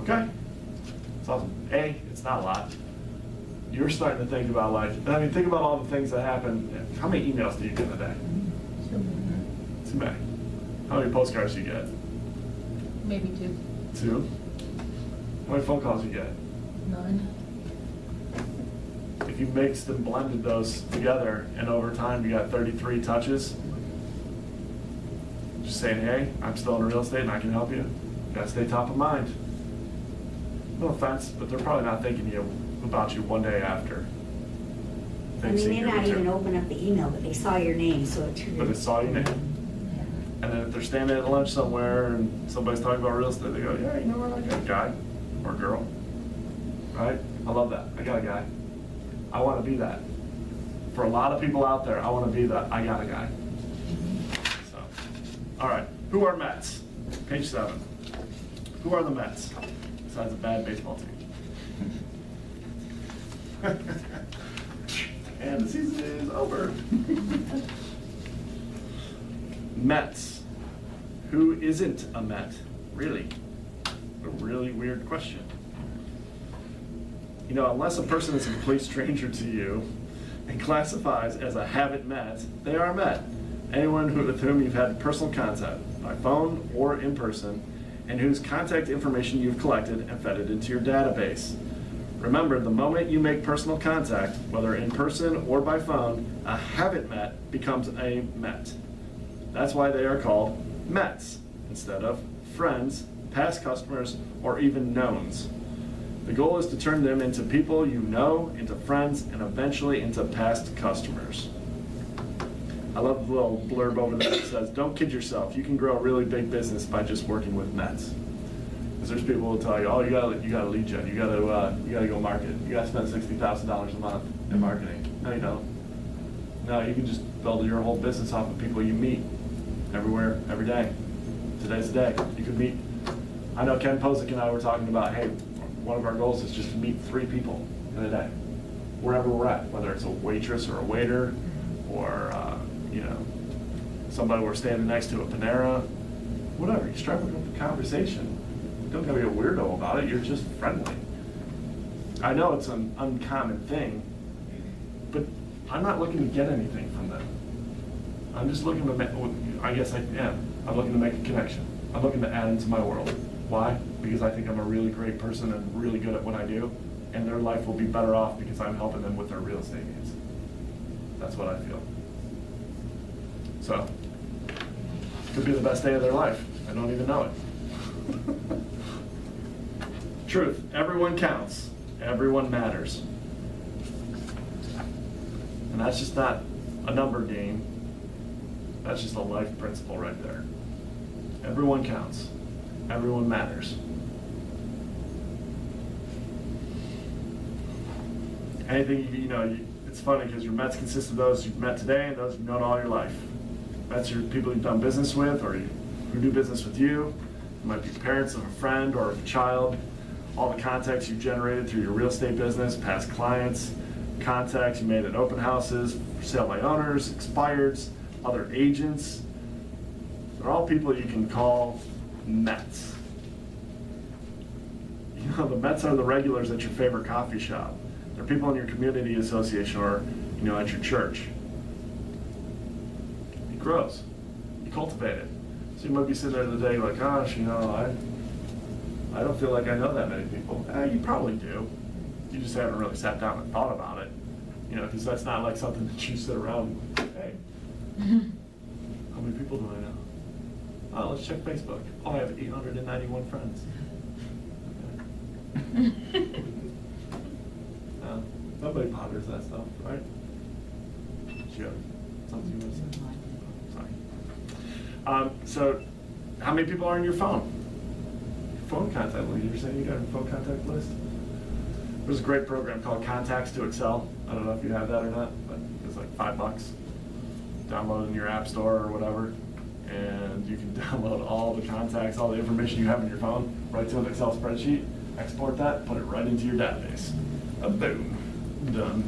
Okay? It's awesome. A, it's not a lot. You're starting to think about, like, I mean, think about all the things that happen. How many emails do you get in a day? Too many. How many postcards do you get? Maybe 2. 2? How many phone calls do you get? 9. If you mixed and blended those together, and over time you got 33 touches, just saying, hey, I'm still in real estate and I can help you. You gotta stay top of mind. No offense, but they're probably not thinking about you one day after. I they've mean, seen they your not even material. open up the email, but they saw your name, so it triggered. But it's all you name. And then if they're standing at lunch somewhere and somebody's talking about real estate, they go, yeah, you know what, I got a guy or a girl. Right? I love that. I got a guy. I want to be that. For a lot of people out there, I want to be that. I got a guy. So, all right. Who are Mets? Page 7. Who are the Mets? Besides a bad baseball team. And the season is over. Mets. Who isn't a Met? Really? A really weird question. You know, unless a person is a complete stranger to you and classifies as a haven't met, they are met. Anyone with whom you've had personal contact, by phone or in person, and whose contact information you've collected and fed it into your database. Remember, the moment you make personal contact, whether in person or by phone, a haven't met becomes a met. That's why they are called Mets instead of friends, past customers, or even knowns. The goal is to turn them into people you know, into friends, and eventually into past customers. I love the little blurb over there that says, don't kid yourself, you can grow a really big business by just working with Mets. Because there's people who will tell you, oh, you gotta lead gen, you gotta go market, you gotta spend $60,000 a month in marketing. No, you don't. No, you can just build your whole business off of people you meet everywhere, every day. Today's the day. You could meet, I know Ken Posick and I were talking about, hey, one of our goals is just to meet 3 people in a day, wherever we're at, whether it's a waitress or a waiter, or you know, somebody we're standing next to at Panera, whatever, you strike up a conversation. You don't gotta be a weirdo about it, you're just friendly. I know it's an uncommon thing, but I'm not looking to get anything from them. I'm just looking to make, I guess I am, I'm looking to make a connection. I'm looking to add into my world. Why? Because I think I'm a really great person and really good at what I do, and their life will be better off because I'm helping them with their real estate needs. That's what I feel. So, could be the best day of their life. I don't even know it. Truth, everyone counts. Everyone matters. And that's just not a number game. That's just a life principle right there. Everyone counts. Everyone matters. Anything, it's funny because your Mets consist of those you've met today and those you've known all your life. That's your people you've done business with or who do business with you. It might be parents of a friend or of a child. All the contacts you've generated through your real estate business, past clients, contacts you made at open houses, for sale by owners, expireds, other agents. They're all people you can call Mets. The Mets are the regulars at your favorite coffee shop. They're people in your community association or, at your church. It grows. You cultivate it. So you might be sitting there today like, gosh, I don't feel like I know that many people. You probably do. You just haven't really sat down and thought about it. Because that's not like something that you sit around, hey, how many people do I know? Oh, let's check Facebook. Oh, I have 891 friends. Okay. Nobody ponders that stuff, right? Sure. Something you want to say? Sorry. So, how many people are on your phone? Phone contact list. You're saying you got a phone contact list? There's a great program called Contacts to Excel. I don't know if you have that or not, but it's like $5. Download it in your app store or whatever, and you can download all the contacts, all the information you have in your phone, right to an Excel spreadsheet, export that, put it right into your database. Boom, done.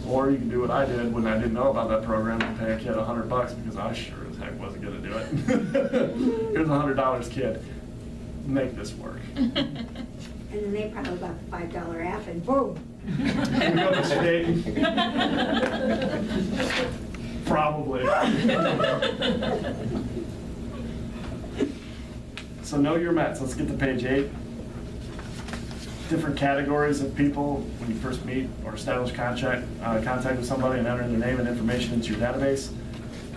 Or you can do what I did when I didn't know about that program and pay a kid $100 because I sure as heck wasn't gonna do it. Here's $100, kid. Make this work. And then they probably bought the $5 app and boom. Here we go, Mr. Deighton. Probably. So know your Mets. Let's get to page 8. Different categories of people when you first meet or establish contact with somebody and enter their name and information into your database.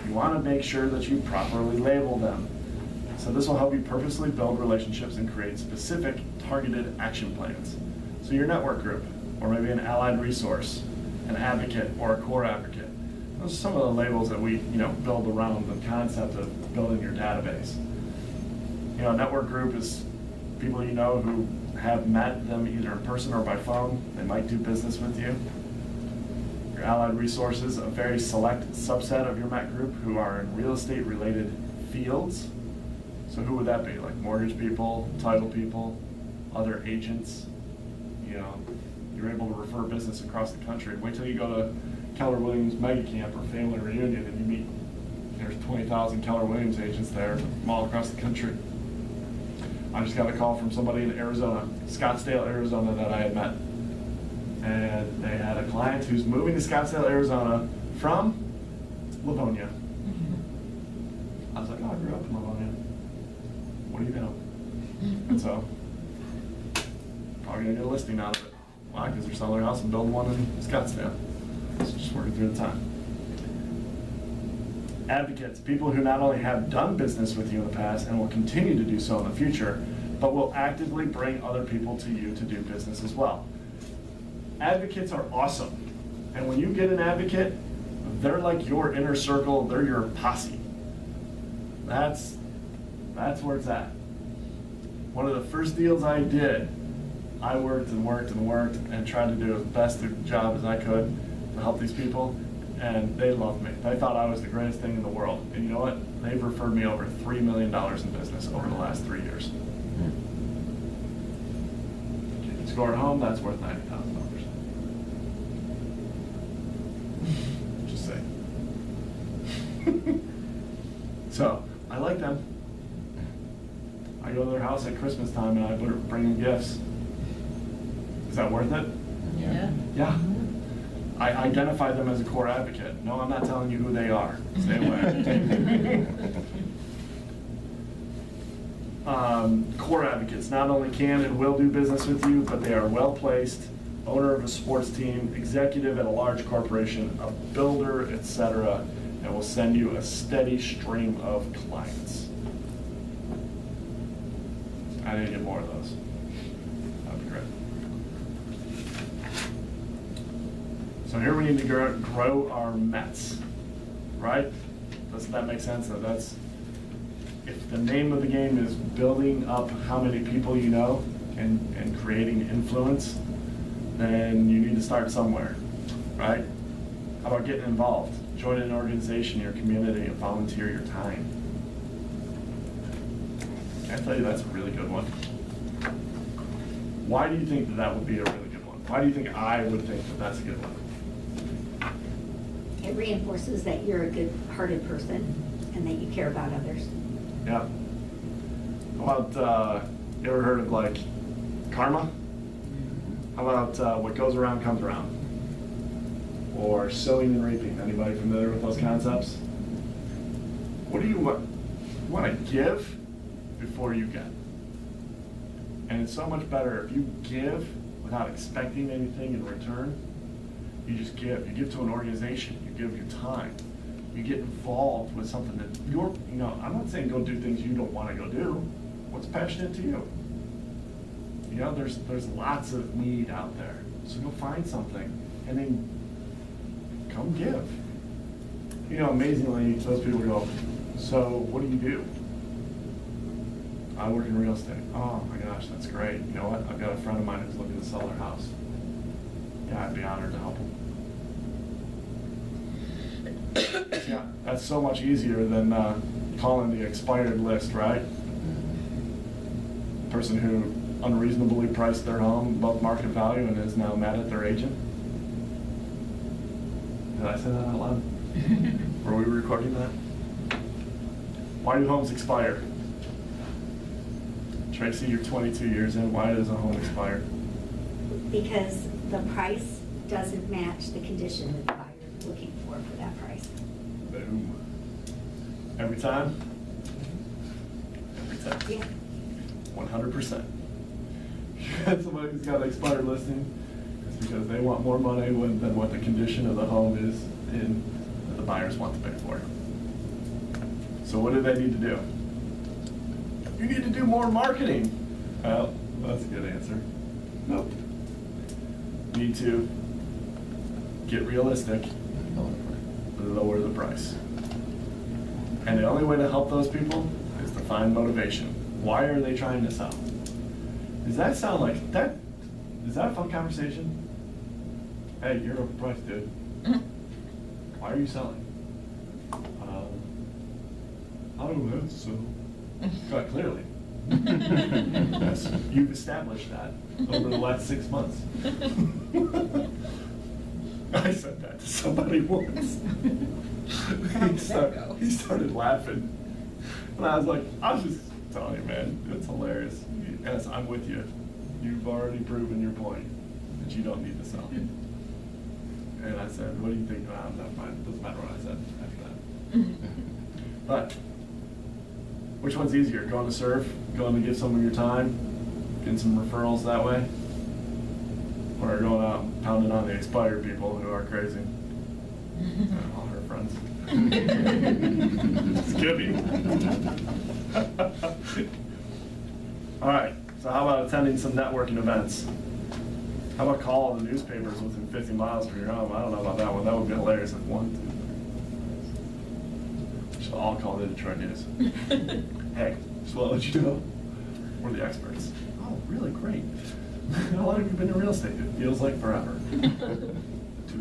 You want to make sure that you properly label them. So this will help you purposely build relationships and create specific targeted action plans. So your network group, or maybe an allied resource, an advocate, or a core advocate. Those are some of the labels that we build around the concept of building your database. A network group is people who have met them either in person or by phone. They might do business with you. Your allied resources, a very select subset of your Met group who are in real estate related fields. So who would that be? Like mortgage people, title people, other agents. You're able to refer business across the country. Wait till you go to Keller Williams Mega Camp or Family Reunion and you meet, there's 20,000 Keller Williams agents there from all across the country. I just got a call from somebody in Arizona, Scottsdale, Arizona, that I had met. And they had a client who's moving to Scottsdale, Arizona from Livonia. I was like, oh, I grew up in Livonia. What do you know? And so, probably gonna get a listing out of it. Why? Because they're selling their house and building one in Scottsdale. So just working through the time. Advocates, people who not only have done business with you in the past and will continue to do so in the future, but will actively bring other people to you to do business as well. Advocates are awesome. And when you get an advocate, they're like your inner circle, they're your posse. That's where it's at. One of the first deals I did, I worked and tried to do as best a job as I could to help these people, and they loved me. They thought I was the greatest thing in the world. And you know what? They've referred me over $3 million in business over the last 3 years. You can score at home, that's worth $90,000. Just saying. So, I like them. I go to their house at Christmas time and I bring them gifts. Is that worth it? Yeah. Yeah. I identify them as a core advocate. No, I'm not telling you who they are. Stay away. Core advocates not only can and will do business with you, but they are well-placed, owner of a sports team, executive at a large corporation, a builder, etc., and will send you a steady stream of clients. I need to get more of those. That'd be great. So here we need to grow our Mets, right? Doesn't that make sense? That's, if the name of the game is building up how many people you know and creating influence, then you need to start somewhere, right? How about getting involved? Join an organization, your community, and volunteer your time. Can I tell you that's a really good one? Why do you think that that would be a really good one? Why do you think I would think that that's a good one? It reinforces that you're a good-hearted person and that you care about others. Yeah. How about, you ever heard of like karma? How about what goes around comes around? Or sowing and reaping. Anybody familiar with those concepts? What do you want? You want to give before you get. And it's so much better if you give without expecting anything in return. You just give. You give to an organization. You give your time. You get involved with something that you're, I'm not saying go do things you don't want to go do. What's passionate to you? There's lots of need out there. So go find something and then come give. Amazingly, those people go, so what do you do? I work in real estate. Oh my gosh, that's great. You know what? I've got a friend of mine who's looking to sell their house. Yeah, I'd be honored to help him. Yeah, that's so much easier than calling the expired list, right? Person who unreasonably priced their home above market value and is now mad at their agent. Did I say that out loud? Were we recording that? Why do homes expire? Tracy, you're 22 years in. Why does a home expire? Because the price doesn't match the condition that the buyer is looking for that price. Boom. Every time? Every time. Yeah. 100%. You got somebody who's got an expired listing, it's because they want more money than what the condition of the home is in that the buyers want to pay for. So what do they need to do? You need to do more marketing. Well, that's a good answer. Nope. You need to get realistic, lower the price. And the only way to help those people is to find motivation. Why are they trying to sell? Does that sound like that? Is that a fun conversation? Hey, you're overpriced, dude. Why are you selling? I don't know, so. Quite clearly. Yes, you've established that over the last 6 months. I said that to somebody once. He started laughing. And I was like, I was just telling you, man, it's hilarious. Yes, I'm with you. You've already proven your point that you don't need to sell. And I said, what do you think? Never mind. It doesn't matter what I said after that. But which one's easier? Going to serve? Going to give someone your time? Getting some referrals that way? Or going out and pounding on the expired people who are crazy? All her friends. Just kidding. All right, so how about attending some networking events? How about call the newspapers within 50 miles from your home? I don't know about that one. That would be hilarious if one. We should all call the Detroit News. Hey, just want to let you know, we're the experts. Oh, really great. How long have you been in real estate? It feels like forever. 2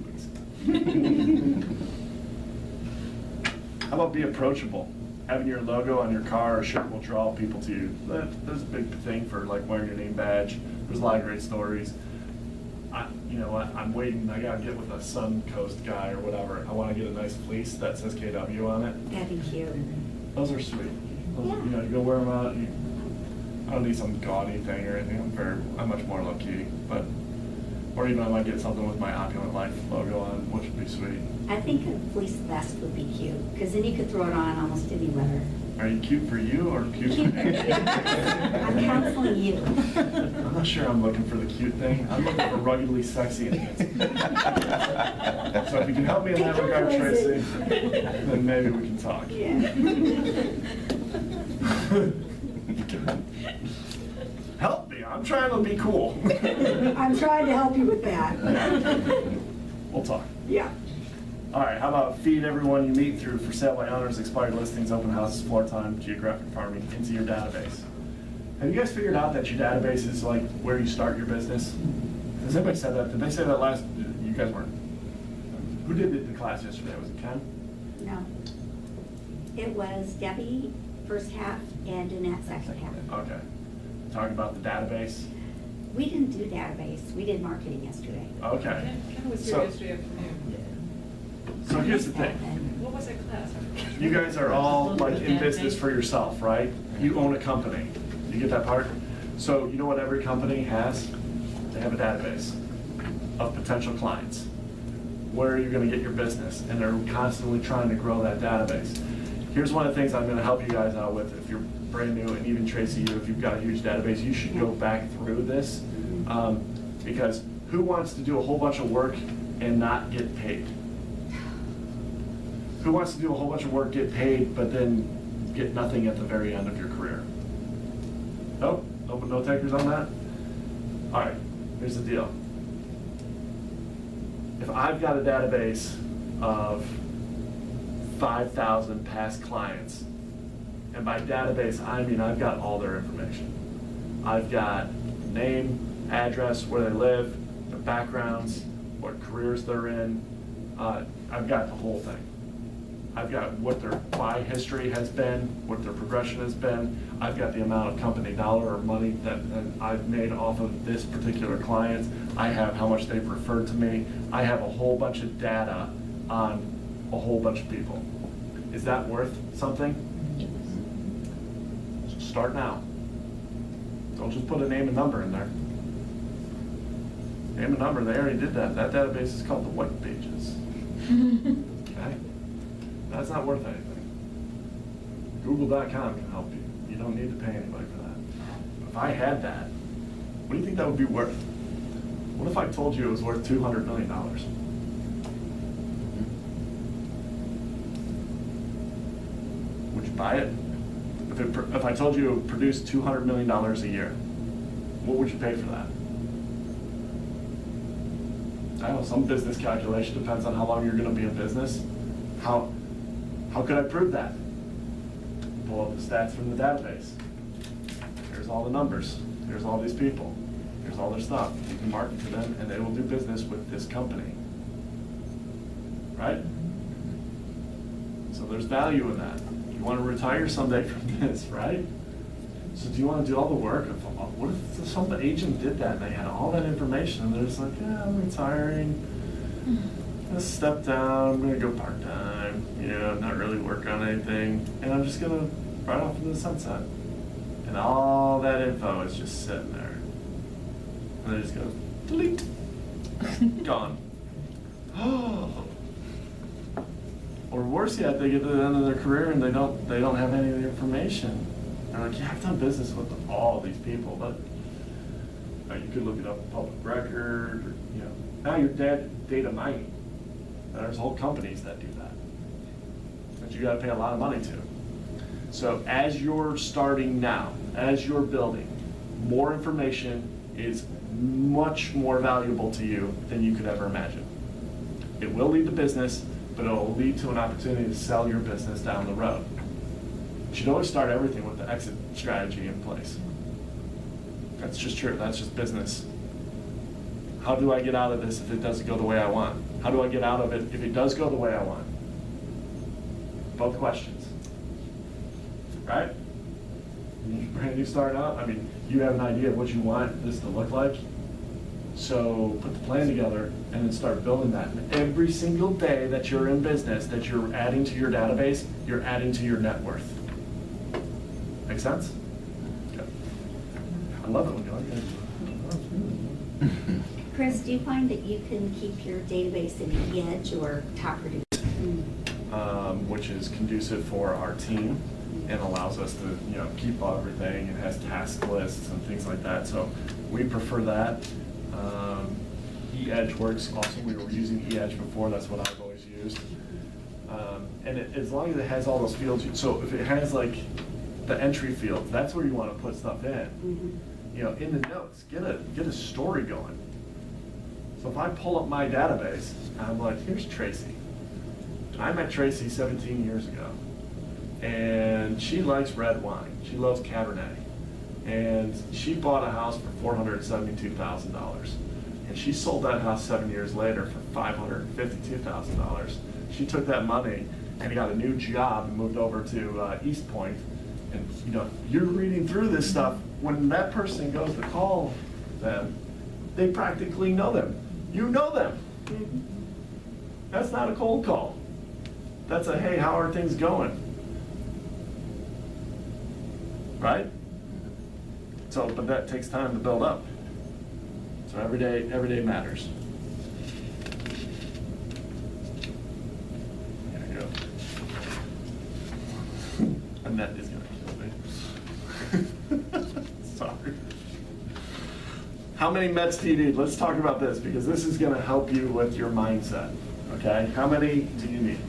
weeks. How about be approachable? Having your logo on your car or shirt will draw people to you. There's a big thing for like wearing your name badge. There's a lot of great stories. You know what? I'm waiting. I gotta get with a Suncoast guy or whatever. I want to get a nice fleece that says KW on it. That'd be cute. Those are sweet. Those, Yeah. You go wear them out. I don't need some gaudy thing or anything. I'm much more low key, but, or even I might get something with my Opulent Life logo on, which would be sweet. I think a fleece vest would be cute, because then you could throw it on almost any weather. Are you cute for you or cute for me? I'm counseling you. I'm not sure I'm looking for the cute thing. I'm looking for ruggedly sexy and handsome. So if you can help me in that Pick your regard, Tracy, poison. then maybe we can talk. Yeah. Help me, I'm trying to be cool. I'm trying to help you with that. We'll talk. Yeah. All right, how about feed everyone you meet through for sale by owners, expired listings, open houses, floor time, geographic farming into your database. Have you guys figured out that your database is like where you start your business? Has anybody said that? Did they say that last? You guys weren't. Who did the class yesterday? Was it Ken? No. It was Debbie first half and Danette second half. Okay. Talking about the database. We didn't do database, we did marketing yesterday. Okay. Ken was here So- yesterday afternoon. So here's the thing. What was that class? You guys are all like in business for yourself, right? You own a company. You get that part? So you know what every company has? They have a database of potential clients. Where are you going to get your business? And they're constantly trying to grow that database. Here's one of the things I'm going to help you guys out with. If you're brand new, and even Tracy, you, if you've got a huge database, you should go back through this. Because who wants to do a whole bunch of work and not get paid? Who wants to do a whole bunch of work, get paid, but then get nothing at the very end of your career? Nope, no takers on that? All right, here's the deal. If I've got a database of 5,000 past clients, and by database, I mean I've got all their information. I've got name, address, where they live, their backgrounds, what careers they're in. I've got the whole thing. I've got what their buy history has been, what their progression has been. I've got the amount of company dollar or money that I've made off of this particular client. I have how much they've referred to me. I have a whole bunch of data on a whole bunch of people. Is that worth something? Start now. Don't just put a name and number in there. Name and number, they already did that. That database is called the white pages. Okay? That's not worth anything. Google.com can help you. You don't need to pay anybody for that. If I had that, what do you think that would be worth? What if I told you it was worth $200 million? Would you buy it? If I told you it would produce $200 million a year, what would you pay for that? I know some business calculation depends on how long you're going to be in business. How could I prove that? Pull up the stats from the database. Here's all the numbers. Here's all these people. Here's all their stuff. You can market to them and they will do business with this company. Right? So there's value in that. You want to retire someday from this, right? So do you want to do all the work? What if some agent did that and they had all that information and they're just like, yeah, I'm retiring. I'm gonna step down, I'm gonna go part-time, not really work on anything, and I'm just gonna ride off into the sunset. And all that info is just sitting there. And they just go, delete, gone. Or worse yet, they get to the end of their career and they don't have any of the information. They're like, yeah, I've done business with all these people, but you could look it up in public record, or, now your data mining. There's whole companies that do that you got to pay a lot of money to. So as you're starting now, as you're building, more information is much more valuable to you than you could ever imagine. It will lead to business, but it will lead to an opportunity to sell your business down the road. You should always start everything with the exit strategy in place. That's just true. That's just business. How do I get out of this if it doesn't go the way I want? How do I get out of it if it does go the way I want? Both questions. Right? Brand new start out, you have an idea of what you want this to look like. So put the plan together and then start building that. And every single day that you're in business, that you're adding to your database, you're adding to your net worth. Make sense? Okay. I love it when you're like, Chris, do you find that you can keep your database in Edge or top produced? which is conducive for our team and allows us to, keep everything and has task lists and things like that. So we prefer that. eEdge works awesome. We were using eEdge before. That's what I've always used. And as long as it has all those fields, so if it has like the entry fields, that's where you want to put stuff in. In the notes, get a story going. So if I pull up my database, I'm like, here's Tracy. I met Tracy 17 years ago, and she likes red wine. She loves Cabernet, and she bought a house for $472,000, and she sold that house 7 years later for $552,000. She took that money and got a new job and moved over to East Point. And you're reading through this stuff. When that person goes to call them, they practically know them. You know them. That's not a cold call. That's a, hey, how are things going? Right? So, but that takes time to build up. So every day matters. There you go. Annette is gonna kill me. Sorry. How many Mets do you need? Let's talk about this because this is gonna help you with your mindset, okay? How many do you need?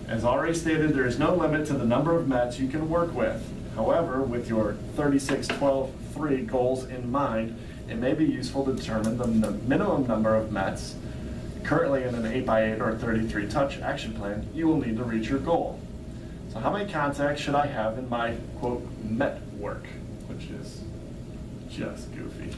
As already stated, there is no limit to the number of Mets you can work with. However, with your 36-12-3 goals in mind, it may be useful to determine the minimum number of Mets currently in an 8x8 or 33 touch action plan you will need to reach your goal. So how many contacts should I have in my, quote, Met work, which is just goofy.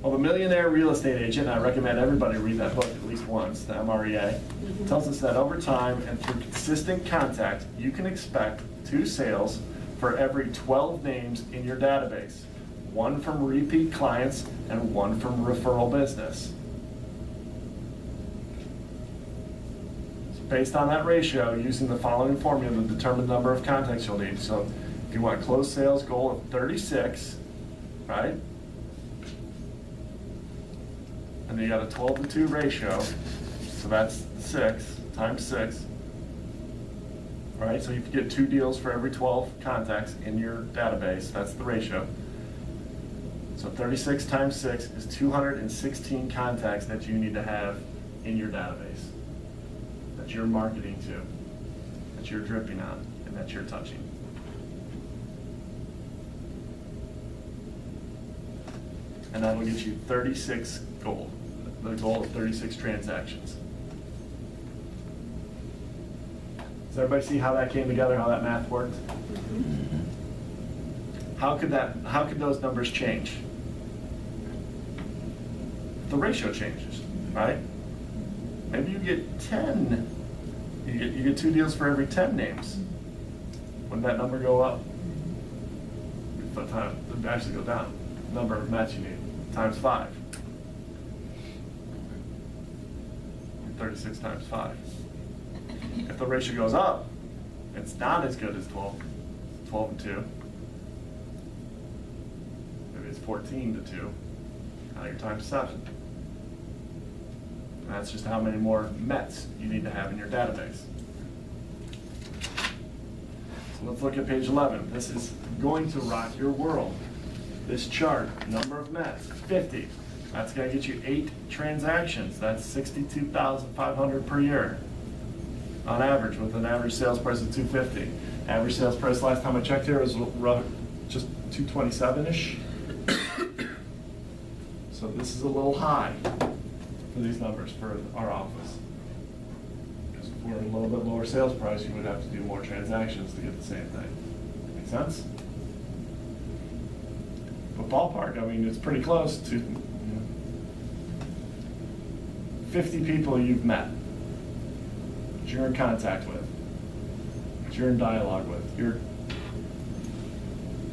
Well, The Millionaire Real Estate Agent, and I recommend everybody read that book at least once, the MREA, tells us that over time and through consistent contact, you can expect 2 sales for every 12 names in your database, 1 from repeat clients and 1 from referral business. So based on that ratio, using the following formula to determine the number of contacts you'll need. So if you want a closed sales goal of 36, right? And then you got a 12-to-2 ratio, so that's 6 times 6. Right, so you get 2 deals for every 12 contacts in your database, that's the ratio. So 36 times 6 is 216 contacts that you need to have in your database, that you're marketing to, that you're dripping on, and that you're touching. And that will get you 36 goal, the goal of 36 transactions. Does everybody see how that came together, how that math worked? How could those numbers change? The ratio changes, right? Maybe you get 10, you get 2 deals for every 10 names. Wouldn't that number go up? It'd actually go down. Number of Mets you need, times 5. 36 times 5. If the ratio goes up, it's not as good as 12 and 2. Maybe it's 14 to 2. Now you're times 7. And that's just how many more Mets you need to have in your database. So let's look at page 11. This is going to rock your world. This chart, number of Mets, 50. That's going to get you 8 transactions. That's $62,500 per year on average, with an average sales price of $250. Average sales price last time I checked here was just $227-ish. So this is a little high for these numbers for our office. Because if we're a little bit lower sales price, you would have to do more transactions to get the same thing. Make sense? But ballpark, I mean, it's pretty close to 50 people you've met, that you're in contact with, that you're in dialogue with, you're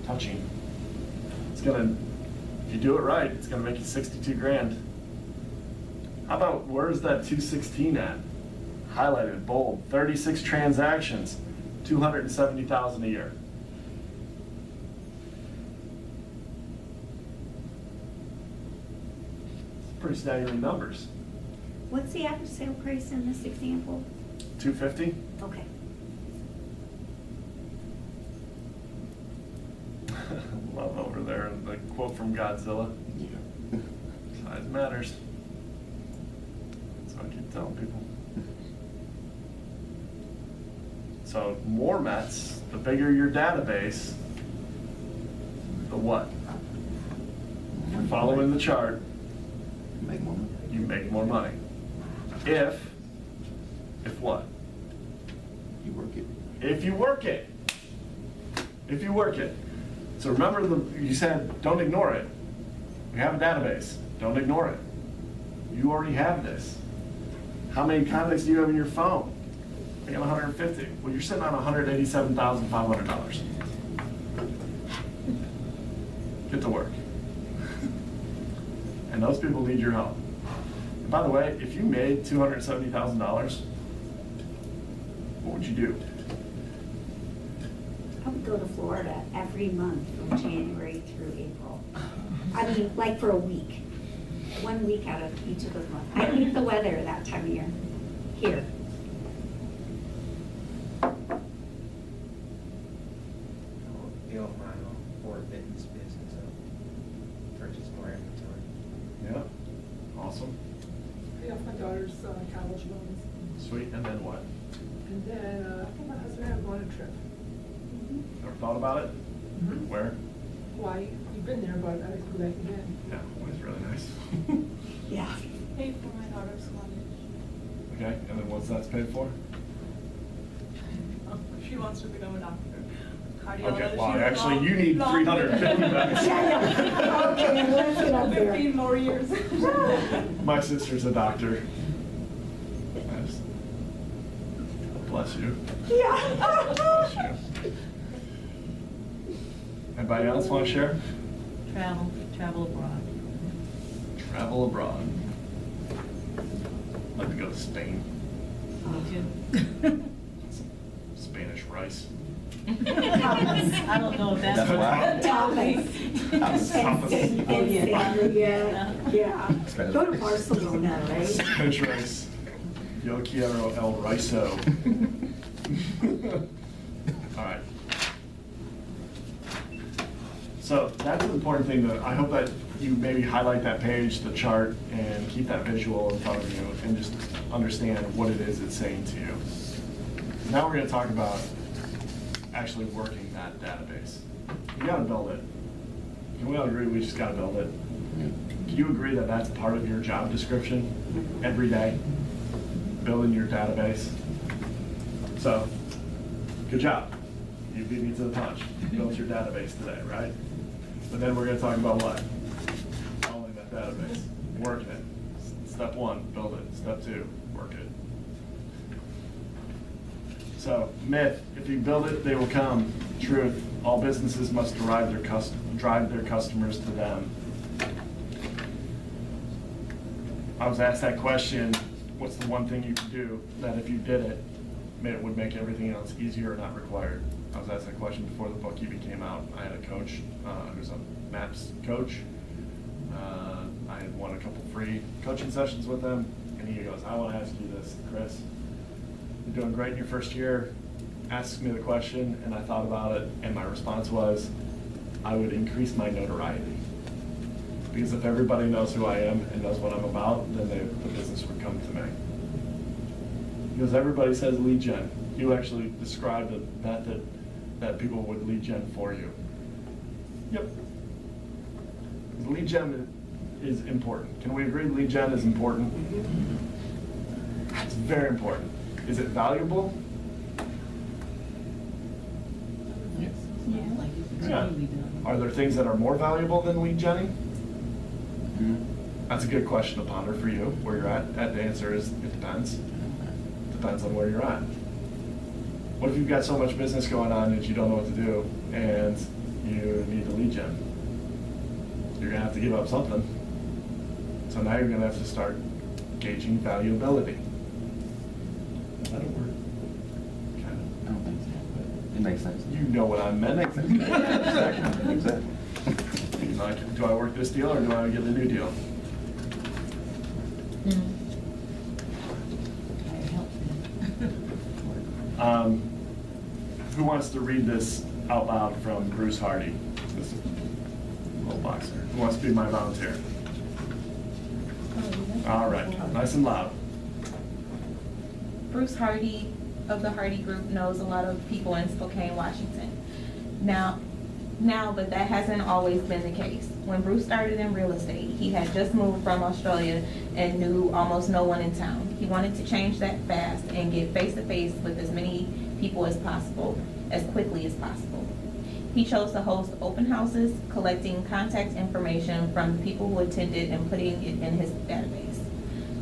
touching. It's gonna, if you do it right, it's gonna make you 62 grand. How about, where's that 216 at? Highlighted, bold, 36 transactions, 270,000 a year. pretty staggering numbers. What's the average sale price in this example? $250? Okay. Love over there, the quote from Godzilla. Yeah. Size matters. That's what I keep telling people. So more Mets, the bigger your database, the what? If you're following the chart, Make more money. you make more money. If what? You work it. If you work it. If you work it. So remember, you said, don't ignore it. You have a database, don't ignore it. You already have this. How many contacts do you have in your phone? I got 150. Well, you're sitting on $187,500. Get to work. And those people need your help. And by the way, if you made $270,000, what would you do? I would go to Florida every month from January through April. I mean, like for a week. 1 week out of each of those months. I hate the weather that time of year, here. Build my own for fitness business, purchase more inventory. Yeah, awesome. Pay off my daughter's college loans. Sweet, and then what? And then, I think my husband and I are going on a trip. Ever thought about it? Mhm. Where? Hawaii, we've been there, but I'd like to go back again. Yeah, Hawaii's really nice. Yeah. Paid for my daughter's college. Okay, and then what's that paid for? She wants to become a doctor. Okay, well, actually, you need 350 bucks. Okay, let's get up there. 15 more years. My sister's a doctor. Nice. Bless you. Yeah. Bless you. Anybody else want to share? Travel abroad. Travel abroad. I'd like to go to Spain. Me too. Some Spanish rice. I don't know if that's. That's why. Thomas. Thomas. And Oh, yeah. Sangria, yeah. Spanish Go to rice. Barcelona, right? Spanish rice. Yo quiero el riso. All right. So that's an important thing that I hope that you maybe highlight that page, the chart, and keep that visual in front of you and just understand what it is it's saying to you. Now we're going to talk about actually working that database. You got to build it. Can we all agree we just got to build it? Can you agree that that's part of your job description every day? Building your database? So, good job. You beat me to the punch. You built your database today, right? But then we're going to talk about what? Owning that database, working it. Step one, build it. Step two, work it. So, myth, if you build it, they will come. Truth, all businesses must drive their customers to them. I was asked that question, what's the one thing you could do that if you did it, it would make everything else easier or not required? I was asked that question before the book even came out. I had a coach who's a MAPS coach. I had won a couple free coaching sessions with him, and he goes, I want to ask you this, Chris. You're doing great in your first year. Asked me the question, and I thought about it, and my response was, I would increase my notoriety. Because if everybody knows who I am and knows what I'm about, then the business would come to me. Because everybody says lead gen. You actually described a method that people would lead gen for you. Yep. Lead gen is important. Can we agree lead gen is important? It's very important. Is it valuable? Yes. Yeah, like it's Yeah. extremely done. Are there things that are more valuable than lead genning? Mhm. That's a good question to ponder for you, where you're at. And the answer is, it depends. Depends on where you're at. What if you've got so much business going on that you don't know what to do and you need to lead gen? You're gonna have to give up something. So now you're gonna have to start gauging valuability. That'll work. Kind I don't think so, but it makes sense. of. You know what I meant. It makes sense. Exactly. Exactly. Like, do I work this deal or do I get a new deal? It helps me. Who wants to read this out loud from Bruce Hardy, this little boxer? Who wants to be my volunteer? All right, nice and loud. Bruce Hardy of the Hardy Group knows a lot of people in Spokane, Washington. Now, but that hasn't always been the case. When Bruce started in real estate, he had just moved from Australia and knew almost no one in town. He wanted to change that fast and get face-to-face with as many people as possible, as quickly as possible. He chose to host open houses, collecting contact information from the people who attended and putting it in his database.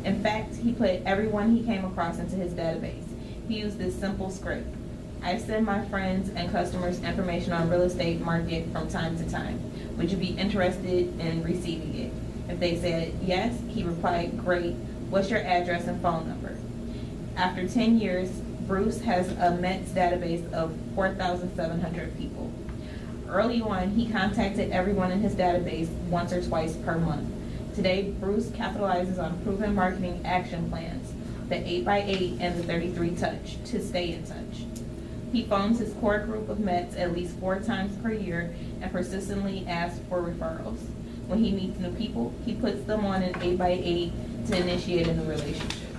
In fact, he put everyone he came across into his database. He used this simple script. I send my friends and customers information on real estate market from time to time. Would you be interested in receiving it? If they said yes, he replied, great. What's your address and phone number? After 10 years, Bruce has a Mets database of 4,700 people. Early on, he contacted everyone in his database once or twice per month. Today, Bruce capitalizes on proven marketing action plans, the 8x8 and the 33 touch, to stay in touch. He phones his core group of Mets at least 4 times per year and persistently asks for referrals. When he meets new people, he puts them on an 8x8 to initiate a new relationship.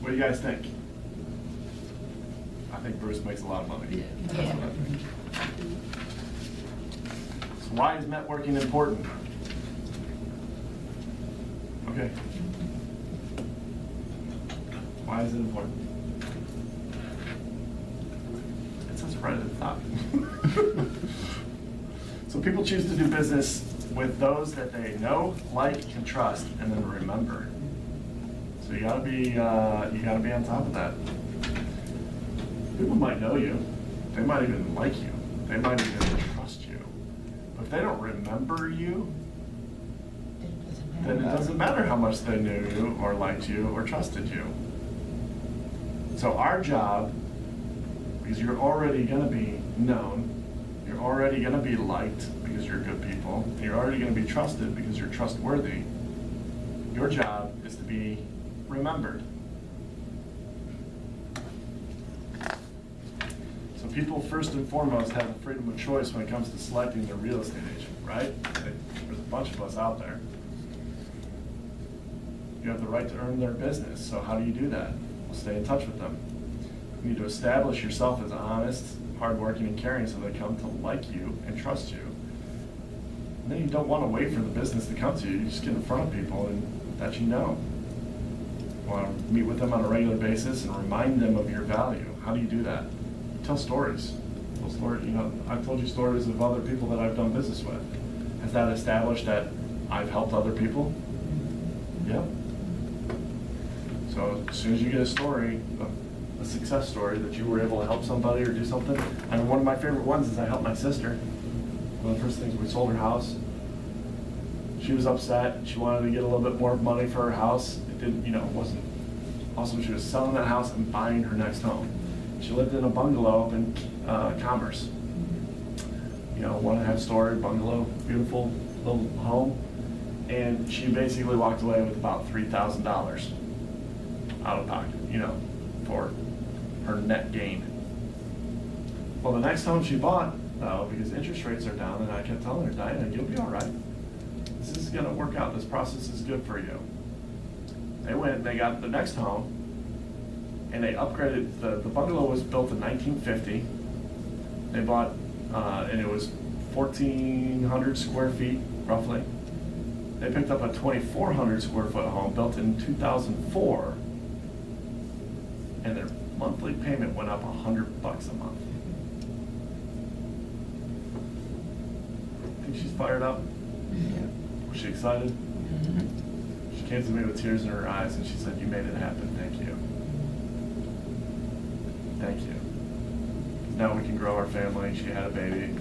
What do you guys think? I think Bruce makes a lot of money. Yeah. So why is networking important? Okay. Why is it important? It says right at the top. So people choose to do business with those that they know, like, and trust, and then remember. So you gotta be on top of that. People might know you, they might even like you, they might even trust you, but if they don't remember you, then it doesn't matter how much they knew you or liked you or trusted you. So our job, because you're already gonna be known, you're already gonna be liked because you're good people, and you're already gonna be trusted because you're trustworthy, your job is to be remembered. So people first and foremost have the freedom of choice when it comes to selecting their real estate agent, right? There's a bunch of us out there. You have the right to earn their business, so how do you do that? Well, stay in touch with them. You need to establish yourself as honest, hardworking, and caring so they come to like you and trust you. And then you don't want to wait for the business to come to you. You just get in front of people and that you know. You want to meet with them on a regular basis and remind them of your value. How do you do that? You tell stories. Tell stories. You know, I've told you stories of other people that I've done business with. Has that established that I've helped other people? Yep. So as soon as you get a story, a success story that you were able to help somebody or do something. I mean, one of my favorite ones is I helped my sister. One of the first things, we sold her house. She was upset. She wanted to get a little bit more money for her house. It didn't, it wasn't. Also, she was selling that house and buying her next home. She lived in a bungalow up in Commerce. 1.5 story bungalow, beautiful little home. And she basically walked away with about $3,000 out of pocket, for her net gain. Well, the next home she bought, though, because interest rates are down, and I kept telling her, Diana, you'll be all right. This is gonna work out. This process is good for you. They went and they got the next home, and they upgraded. The bungalow was built in 1950. They bought, and it was 1,400 square feet, roughly. They picked up a 2,400 square foot home built in 2004, and their monthly payment went up $100 a month. Think she's fired up? Yeah. Was she excited? She came to me with tears in her eyes and she said, you made it happen, thank you. Thank you. Now we can grow our family. She had a baby.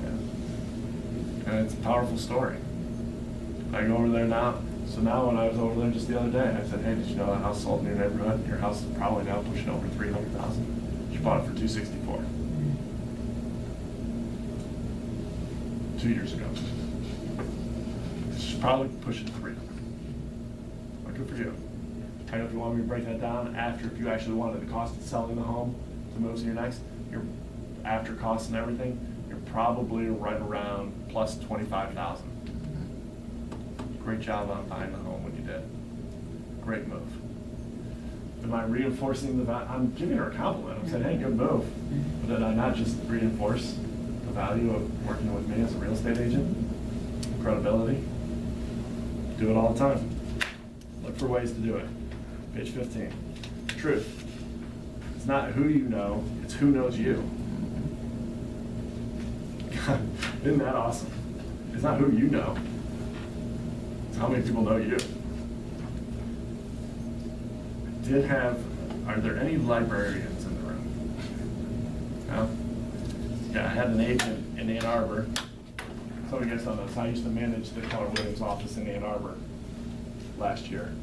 Yeah. And it's a powerful story. I go over there now. So now when I was over there just the other day, I said, hey, did you know that house sold in your neighborhood? Your house is probably now pushing over $300,000. She bought it for $264. 2 years ago. she's probably pushing 3. But good for you. I know if you want me to break that down, after if you actually wanted the cost of selling the home to move to your next, you're after costs and everything, you're probably right around plus 25,000. Great job on buying the home when you did. Great move. Am I reinforcing the value? I'm giving her a compliment. I'm saying, hey, good move. But did I not just reinforce the value of working with me as a real estate agent? Credibility. Do it all the time. Look for ways to do it. Page 15. Truth. It's not who you know, it's who knows you. Isn't that awesome? It's not who you know, it's how many people know you. Are there any librarians in the room? No? Yeah, I had an agent in Ann Arbor. Some of you guys don't know, so I used to manage the Keller Williams office in Ann Arbor last year.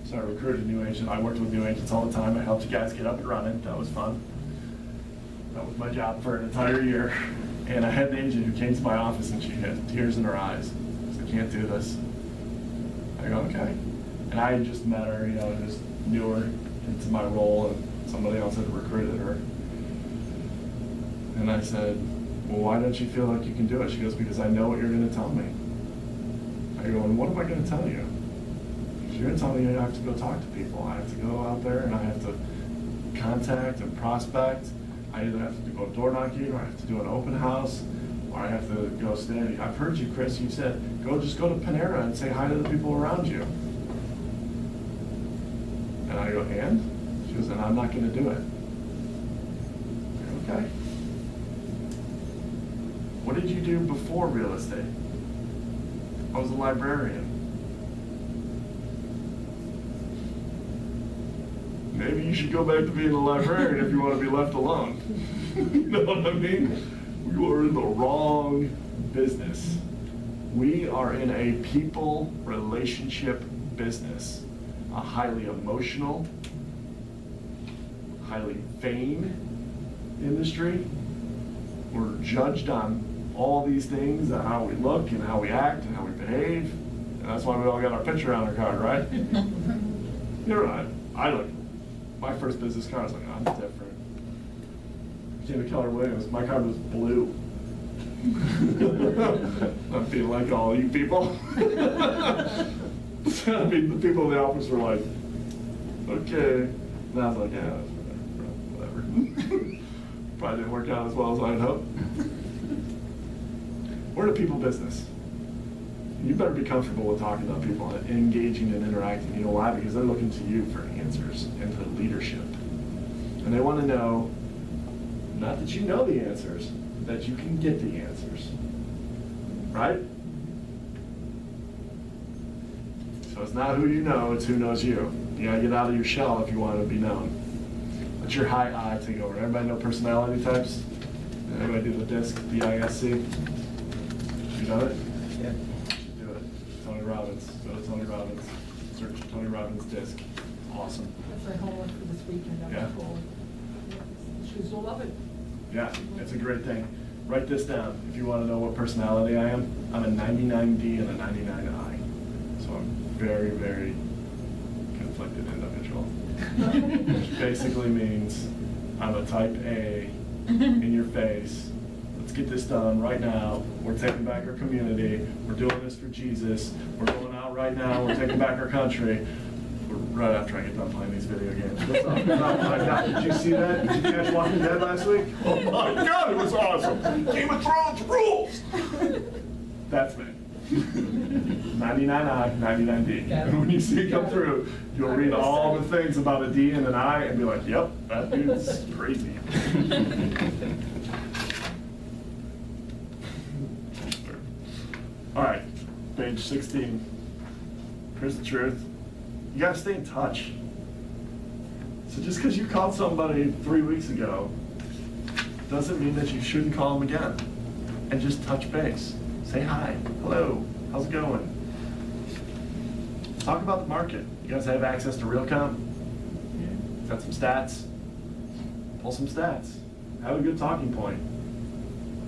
So I recruited a new agent. I worked with new agents all the time. I helped you guys get up and running. That was fun. That was my job for an entire year. And I had an agent who came to my office and she had tears in her eyes. She said, I can't do this. I go, okay. And I had just met her, just knew her into my role, and somebody else had recruited her. And I said, well, why don't you feel like you can do it? She goes, because I know what you're going to tell me. I go, and what am I going to tell you? You're going to tell me I have to go talk to people. I have to go out there and I have to contact and prospect. I either have to go door knocking, or I have to do an open house, or I have to go stand. I've heard you, Chris, you said, just go to Panera and say hi to the people around you. And I go, and? She goes, and I'm not going to do it. I go, okay. What did you do before real estate? I was a librarian. Maybe you should go back to being a librarian if you want to be left alone. You know what I mean? You are in the wrong business. We are in a people relationship business, a highly emotional, highly vain industry. We're judged on all these things, and how we look and how we act and how we behave. And that's why we all got our picture on our card, right? You're right. I look. My first business card, I was like, I'm different. Came to Keller Williams, my card was blue. I'm feeling like all you people. I mean, the people in the office were like, okay. And I was like, yeah, whatever. Probably didn't work out as well as I'd hoped. We're in a people business. You better be comfortable with talking to people and engaging and interacting. You know why? Because they're looking to you for answers and for leadership. And they want to know, not that you know the answers, that you can get the answers. Right? So it's not who you know, it's who knows you. You gotta get out of your shell if you want to be known. Let your high I take over. Everybody know personality types? Everybody do the DISC, D-I-S-C? You know it? Yeah. Tony Robbins. Go to Tony Robbins. Search Tony Robbins DISC. Awesome. That's my homework for this weekend. Yeah. She's will love it. Yeah, it's a great thing. Write this down if you want to know what personality I am. I'm a 99D and a 99I. So I'm very, very conflicted individual. Which basically means I'm a type A, in your face. Let's get this done right now. We're taking back our community. We're doing this for Jesus. We're going out right now. We're taking back our country. Right after I get done playing these video games. What's up? Oh my God, did you see that? Did you catch Walking Dead last week? Oh my God, it was awesome. Game of Thrones rules. That's me. 99I, 99D. And when you see it come through, you'll read all the things about a D and an I and be like, yep, that dude's crazy. All right, page 16. Here's the truth. You gotta stay in touch. So just because you called somebody 3 weeks ago doesn't mean that you shouldn't call them again. And just touch base. Say hi, hello, how's it going? Talk about the market. You guys have access to Realcom? Got some stats? Pull some stats. Have a good talking point.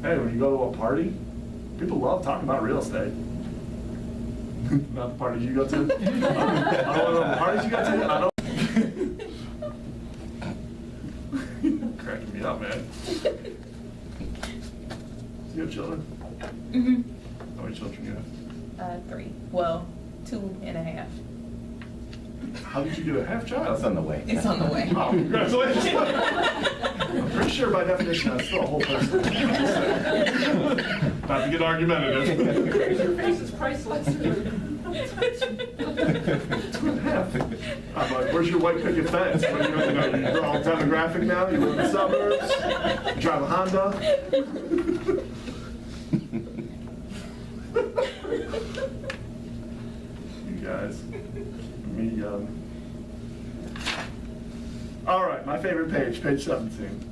Hey, when you go to a party, people love talking about real estate. Not the parties you go to? I don't know the parties you go to, I don't. Cracking me up, man. Do you have children? Mhm. How many children do you have? 3. Well, 2.5. How did you get a half child? That's on the way. It's on the way. Oh, congratulations. I'm pretty sure by definition, that's still a whole person. Not to get argumentative. Your face is priceless. 2.5. I'm like, where's your white picket fence? What, you're all demographic now? You live in the suburbs? You drive a Honda? You guys. Me young. All right, my favorite page, page 17.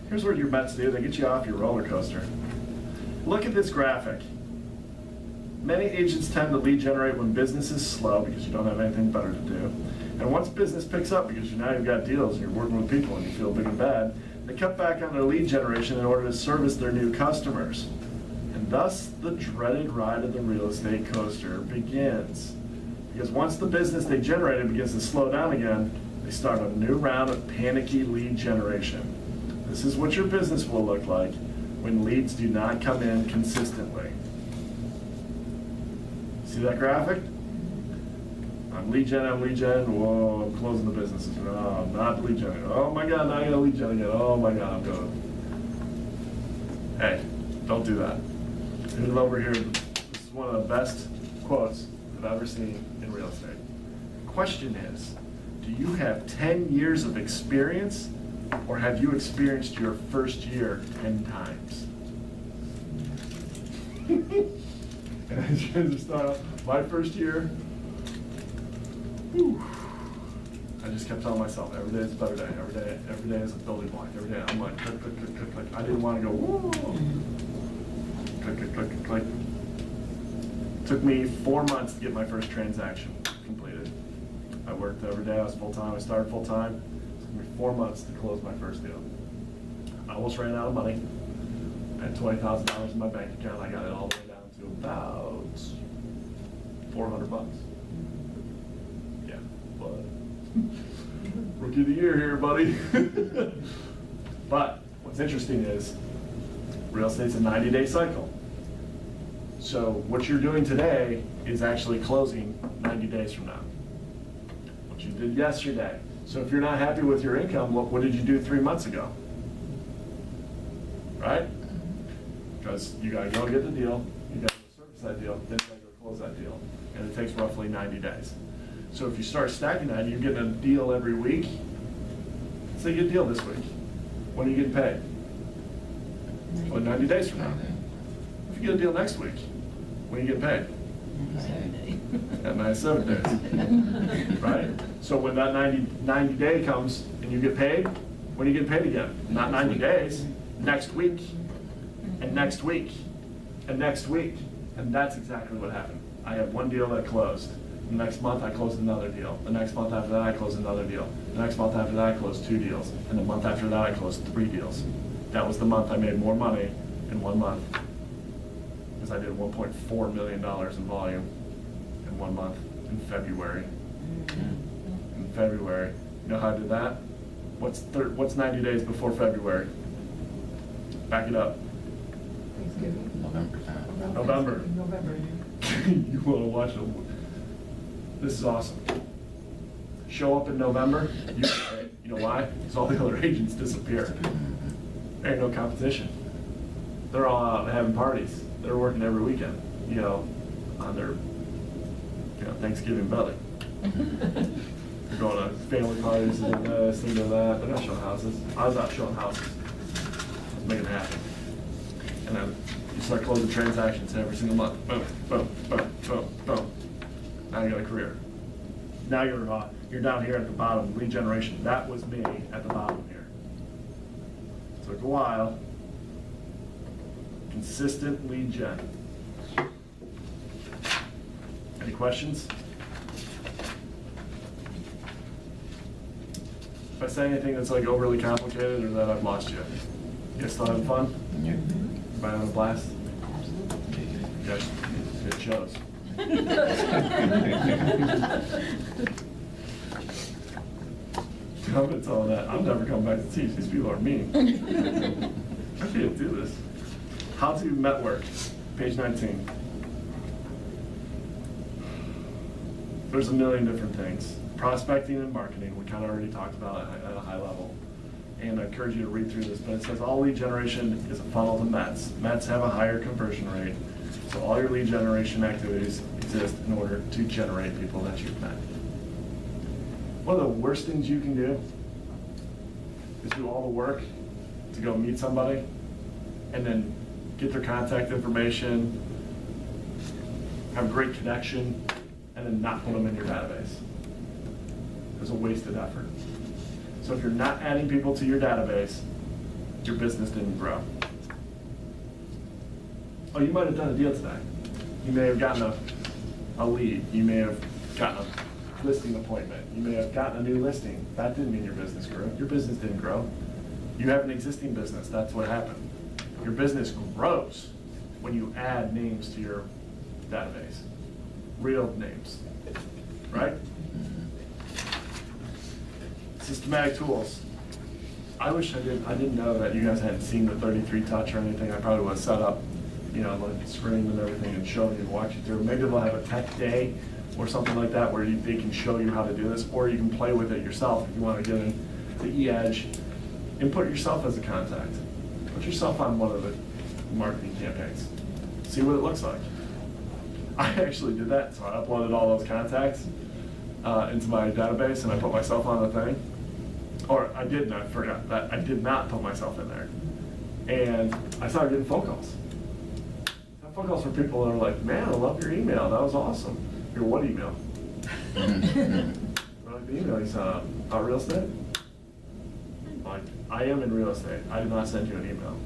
Here's what your Mets do. They get you off your roller coaster. Look at this graphic. Many agents tend to lead generate when business is slow because you don't have anything better to do. And once business picks up because now you've got deals and you're working with people and you feel big and bad, they cut back on their lead generation in order to service their new customers. And thus the dreaded ride of the real estate coaster begins. Because once the business they generated begins to slow down again, they start a new round of panicky lead generation. This is what your business will look like when leads do not come in consistently. See that graphic? I'm lead gen, whoa, I'm closing the businesses. Oh, I'm not lead gen. Oh my God, now I gotta lead gen again. Oh my God, I'm going. Hey, don't do that. Here's it over here. This is one of the best quotes I've ever seen in real estate. Question is, do you have 10 years of experience or have you experienced your first year 10 times? And as you guys start off, my first year, whew, I just kept telling myself, every day is a better day, every day is a building block, every day I'm like, click, click, click, click, click. I didn't want to go, whoa. Click, click, click, click, click. Took me 4 months to get my first transaction completed. I worked every day, I was full-time, I started full-time. It took me 4 months to close my first deal. I almost ran out of money. I had $20,000 in my bank account, I got it all the way down to about $400. Yeah, but rookie of the year here, buddy. But what's interesting is real estate's a 90-day cycle. So what you're doing today is actually closing 90 days from now. What you did yesterday. So if you're not happy with your income, what did you do 3 months ago? Right? Because you gotta go get the deal, you gotta go service that deal, then you gotta go close that deal. And it takes roughly 90 days. So if you start stacking that, you're getting a deal every week. Say you get a deal this week. When are you getting paid? Well, 90 days from now. If you get a deal next week, when are you getting paid? At 97 days. Right? So when that 90 day comes and you get paid, when are you getting paid again? Not 90 days, next week, and next week, and next week. And that's exactly what happened. I had one deal that closed. The next month I closed another deal. The next month after that I closed another deal. The next month after that I closed 2 deals. And the month after that I closed 3 deals. That was the month I made more money in 1 month. Because I did $1.4 million in volume in 1 month in February. In February. You know how I did that? What's 90 days before February? Back it up. Thanksgiving. November. November. You want to watch it? This is awesome. Show up in November, you know why? Because all the other agents disappear. There ain't no competition. They're all out having parties. They're working every weekend, on their, Thanksgiving belly. They're going to family parties and this, and that. They're not showing houses. I was out showing houses. I was making it happen. And then you start closing transactions every single month. Boom, boom, boom, boom, boom. Now you got a career. Now you're down here at the bottom, lead generation. That was me at the bottom here. Took a while. Consistent lead gen. Any questions? If I say anything that's like overly complicated or that I've lost you, you guys still having fun? Yeah. Everybody having a blast? Yes. It shows. Comments on that. I'm never coming back to teach. These people are mean. I can't do this. How to network, page 19. There's a million different things. Prospecting and marketing, we kind of already talked about at a high level. And I encourage you to read through this, but it says all lead generation is a funnel to METs. METs have a higher conversion rate. So all your lead generation activities exist in order to generate people that you've met. One of the worst things you can do is do all the work to go meet somebody and then get their contact information, have a great connection, and then not put them in your database. It's a wasted effort. So if you're not adding people to your database, your business didn't grow. Oh, you might have done a deal today. You may have gotten a lead. You may have gotten a listing appointment. You may have gotten a new listing. That didn't mean your business grew. Your business didn't grow. You have an existing business. That's what happened. Your business grows when you add names to your database. Real names, right? Systematic tools. I wish I didn't know that you guys hadn't seen the 33 touch or anything. I probably would have set up, like screen and everything and show you and walk you through. Maybe they'll have a tech day or something like that where they can show you how to do this, or you can play with it yourself if you want to get in the e-edge and put yourself as a contact. Put yourself on one of the marketing campaigns. See what it looks like. I actually did that, so I uploaded all those contacts into my database and I put myself on the thing. Or I didn't, I forgot that I did not put myself in there. And I started getting phone calls. I got phone calls from people that are like, man, I love your email, that was awesome. Your what email? Like the email you sent out about real estate? Like, I am in real estate, I did not send you an email.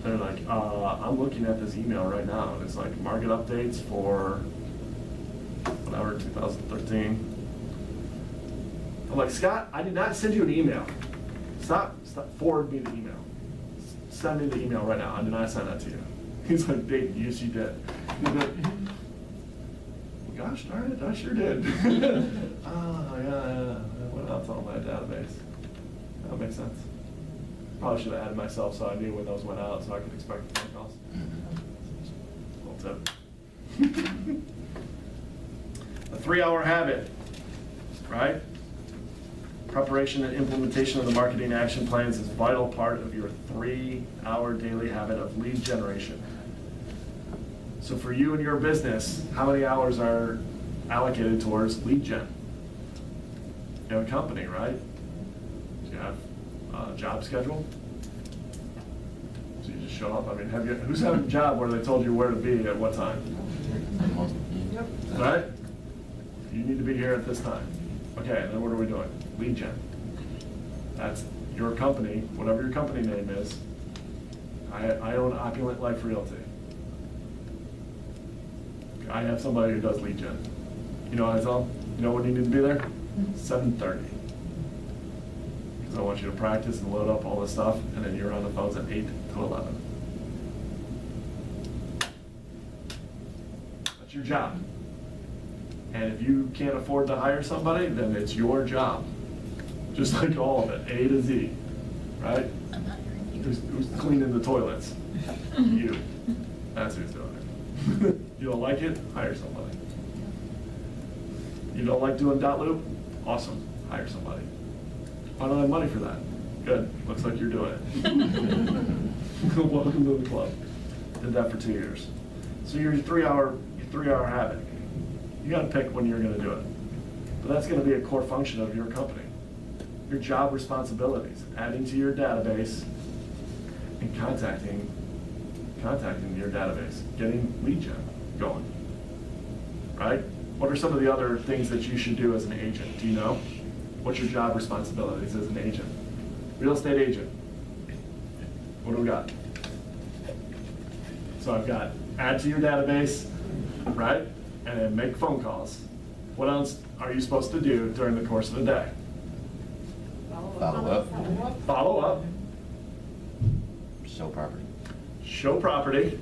They're like, I'm looking at this email right now, and it's like market updates for whatever, 2013. I'm like, Scott, I did not send you an email. Stop, forward me the email. Send me the email right now. I did not send that to you. He's like, Deighton, yes, you did. Gosh darn it, I sure did. Yeah, I went out to all my database. That makes sense. Probably should have added myself so I knew when those went out so I could expect the phone calls. Little tip. A 3-hour habit, right? Preparation and implementation of the marketing action plans is a vital part of your 3-hour daily habit of lead generation. So for you and your business, how many hours are allocated towards lead gen? You have a company, right? Do you have a job schedule? So you just show up? I mean, who's having a job where they told you where to be at what time? Yep. Right? You need to be here at this time. Okay, and then what are we doing? Lead gen. That's your company, whatever your company name is. I own Opulent Life Realty. I have somebody who does lead gen. You know what I tell them? You know when you need to be there? 7:30. Because I want you to practice and load up all this stuff, and then you're on the phones at 8 to 11. That's your job. And if you can't afford to hire somebody, then it's your job. Just like all of it, A to Z, right? Who's cleaning the toilets? You. That's who's doing it. You don't like it? Hire somebody. You don't like doing dot loop? Awesome. Hire somebody. I don't have money for that. Good. Looks like you're doing it. Welcome to the club. Did that for 2 years. So your 3-hour habit. You got to pick when you're going to do it. But that's going to be a core function of your company. Your job responsibilities, adding to your database and contacting your database, getting lead gen going, right? What are some of the other things that you should do as an agent? Do you know? What's your job responsibilities as an agent? Real estate agent. What do we got? So I've got add to your database, right? And then make phone calls. What else are you supposed to do during the course of the day? Follow up. Follow up. Show property. Show property.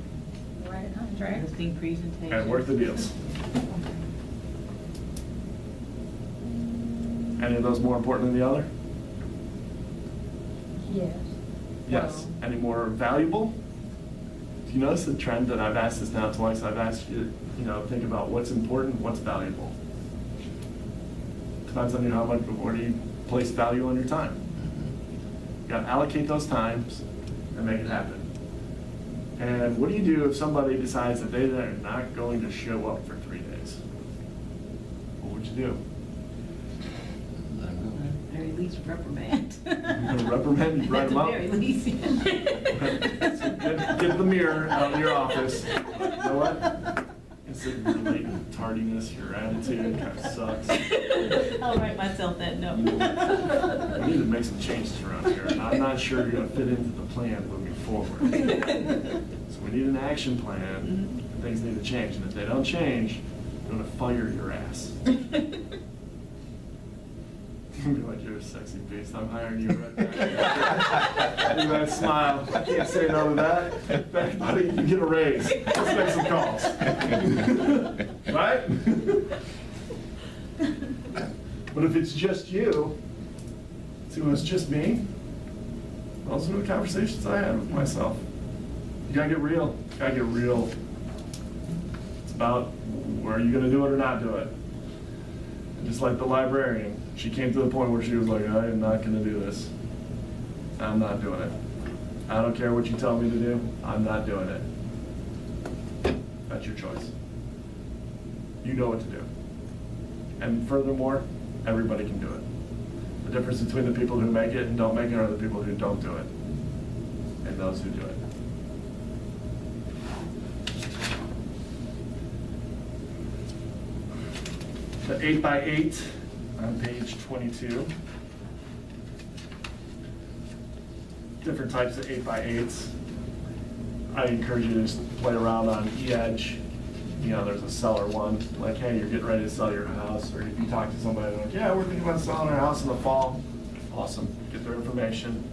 write a contract. Listing presentation. And work the deals. Any of those more important than the other? Yes. Yes. Any more valuable? Do you notice the trend that I've asked this now twice? I've asked you, think about what's important, what's valuable. Depends on how much, where do you place value on your time? You gotta allocate those times and make it happen. And what do you do if somebody decides that they're not going to show up for 3 days? What would you do? Very least reprimand. You're gonna reprimand, you write them up? At the very least, yeah. Get the mirror out in your office. You know what? Instead of your latent tardiness, your attitude kind of sucks. I'll write myself that note. We need to make some changes around here, and I'm not sure you're gonna fit into the plan moving forward. So we need an action plan, and things need to change, and if they don't change, I'm gonna fire your ass. You're like, you're a sexy beast, I'm hiring you right now. Look at that smile, I can't say no to that. In fact, buddy, you get a raise, let's make some calls. Right? But if it's just you, see, when it's just me, those are the conversations I had with myself. You gotta get real, It's about, are you gonna do it or not do it? And just like the librarian, she came to the point where she was like, I am not gonna do this. I'm not doing it. I don't care what you tell me to do, I'm not doing it. That's your choice. You know what to do. And furthermore, everybody can do it. The difference between the people who make it and don't make it are the people who don't do it, and those who do it. The 8x8 on page 22. Different types of 8x8s. I encourage you to just play around on eEdge. There's a seller one, like, hey, you're getting ready to sell your house, or if you talk to somebody, like, yeah, we're thinking about selling our house in the fall. Awesome, get their information.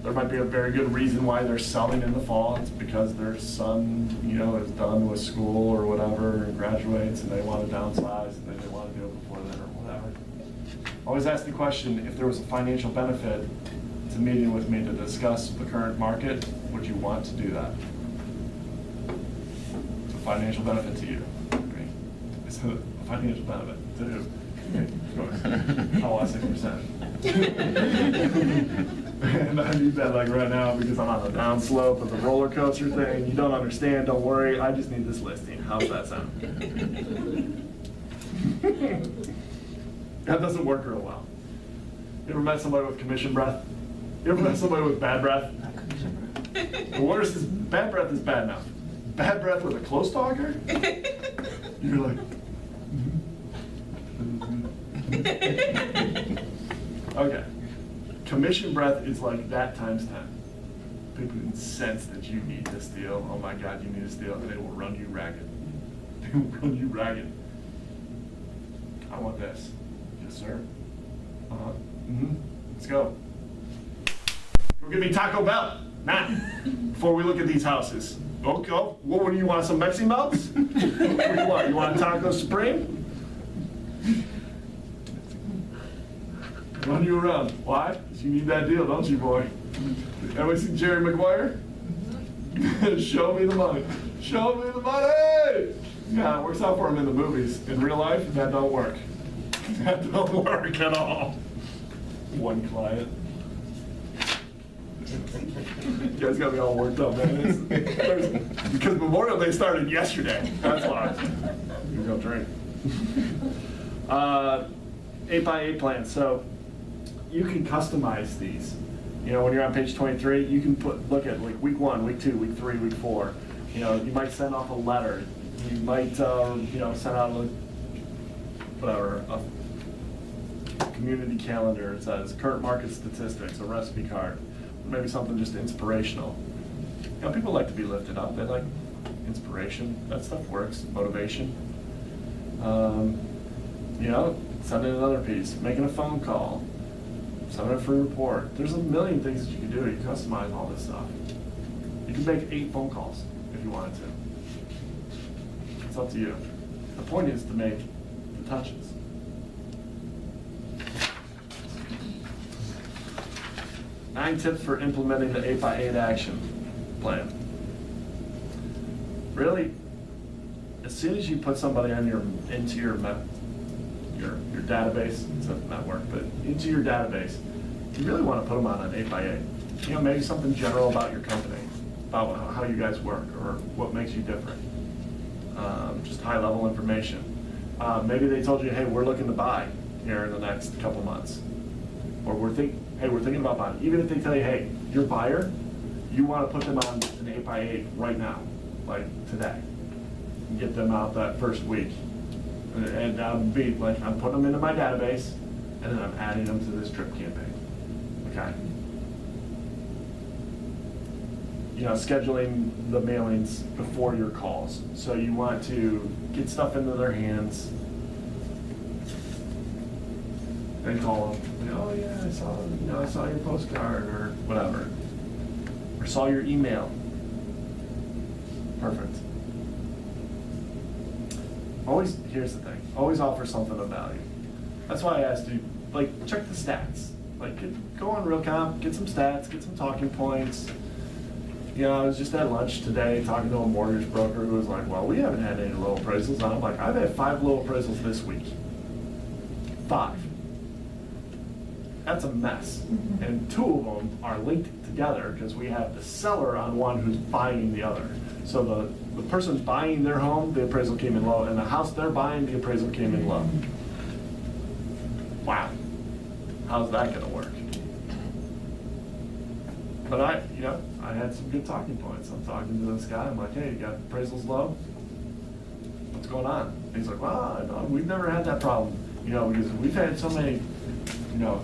There might be a very good reason why they're selling in the fall. It's because their son, is done with school or whatever and graduates, and they want to downsize, and they want to do it before then or whatever. Always ask the question, if there was a financial benefit to meeting with me to discuss the current market, would you want to do that? It's a financial benefit to you. Okay. It's a financial benefit to who? Okay, of course. I want 6%. And I need that like right now because I'm on the down slope of the roller coaster thing. You don't understand, don't worry. I just need this listing. How's that sound? That doesn't work real well. You ever met somebody with commission breath? You ever met somebody with bad breath? The worst is, bad breath is bad enough. Bad breath with a close talker? You're like, okay. Commission breath is like that times 10. People can sense that you need this deal. Oh my God, you need this deal, and they will run you ragged. They will run you ragged. I want this. Yes, sir. Uh-huh. Mm-hmm. Let's go. Go get me Taco Bell now, before we look at these houses. Okay. What do you want? Some Mexi Melts? What do you want? You want a Taco Supreme? Run you around. Why? Because you need that deal, don't you, boy? Everybody see Jerry Maguire? Show me the money. Show me the money! Yeah, it works out for him in the movies. In real life, that don't work. That don't work at all. One client. You guys got me all worked up, man. Because Memorial Day started yesterday. That's why. You go drink. 8x8 plans. So you can customize these. When you're on page 23, you can look at like week 1, week 2, week 3, week 4. You might send off a letter. You might, send out a community calendar. It says current market statistics, a recipe card, maybe something just inspirational. People like to be lifted up. They like inspiration. That stuff works. Motivation. Sending another piece, making a phone call, sending a free report. There's a million things that you can do. You customize all this stuff. You can make 8 phone calls if you wanted to. It's up to you. The point is to make the touches. Nine tips for implementing the 8x8 action plan. Really, as soon as you put somebody on into your database, it's a network, but into your database, you really want to put them on an 8x8. You know, maybe something general about your company, about how you guys work, or what makes you different. Just high-level information. Maybe they told you, hey, we're looking to buy here in the next couple months, or hey, we're thinking about buying. Even if they tell you, hey, your buyer, you want to put them on an 8x8 right now, like today, and get them out that first week. And I'm putting them into my database, and then I'm adding them to this drip campaign. Okay. You know, scheduling the mailings before your calls. So you want to get stuff into their hands, and call them. Oh yeah, I saw your postcard or whatever, or saw your email. Perfect. Always, here's the thing, always offer something of value. That's why I asked you, like, check the stats. Like, go on RealComp, get some stats, get some talking points. You know, I was just at lunch today talking to a mortgage broker who was like, well, we haven't had any low appraisals. And I'm like, I've had 5 low appraisals this week. 5. That's a mess. And 2 of them are linked together because we have the seller on one who's buying the other. So the person's buying their home, the appraisal came in low, and the house they're buying, the appraisal came in low. Wow. How's that gonna work? But I had some good talking points. I'm talking to this guy, I'm like, hey, you got appraisals low? What's going on? And he's like, well, no, we've never had that problem. You know, because we've had so many, you know,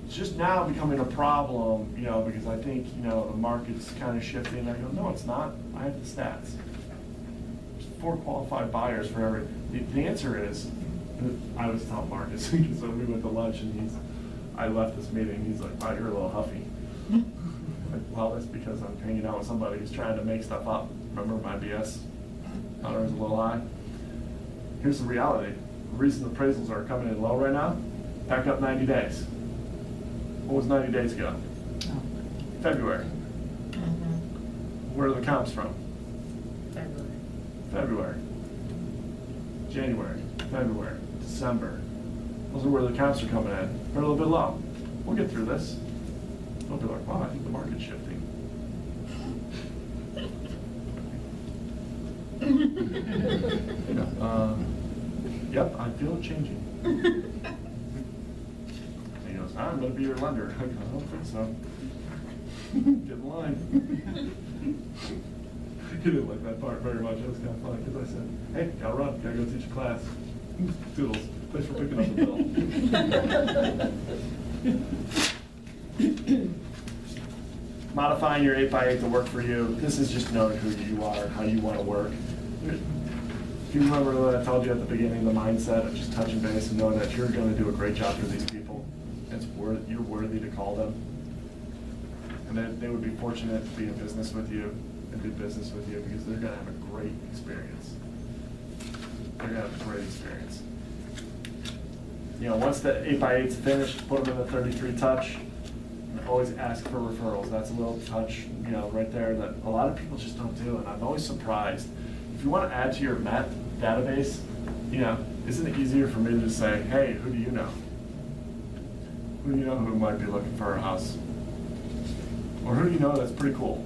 it's just now becoming a problem, you know, because I think, you know, the market's kind of shifting. I go, no, it's not. I have the stats. There's 4 qualified buyers for every. The answer is, I was telling Marcus, so we went to lunch and I left this meeting, he's like, wow, you're a little huffy. Like, well, that's because I'm hanging out with somebody who's trying to make stuff up. Remember my BS? Thought it was a little high. Here's the reality. The reason the appraisals are coming in low right now, back up 90 days. What was 90 days ago? February. Where are the comps from? February. January, February, December. Those are where the comps are coming in. They're a little bit low. We'll get through this. They'll be like, wow, I think the market's shifting. You know, yep, I feel it changing. He goes, I'm going to be your lender. I go, I don't think so. Get in line. He didn't like that part very much. It was kind of funny because I said, hey, gotta run, gotta go teach a class. Toodles, thanks for picking up the bill. Modifying your 8x8 to work for you. This is just knowing who you are, how you want to work. If you remember what I told you at the beginning, the mindset of just touching base and knowing that you're going to do a great job for these people. You're worthy to call them. And that they would be fortunate to be in business with you and do business with you because they're going to have a great experience. They're going to have a great experience. You know, once the 8x8's finished, put them in the 33 touch. And always ask for referrals. That's a little touch, you know, right there that a lot of people just don't do. And I'm always surprised. If you want to add to your MET database, you know, isn't it easier for me to just say, hey, who do you know? Who do you know who might be looking for a house? Or who do you know that's pretty cool?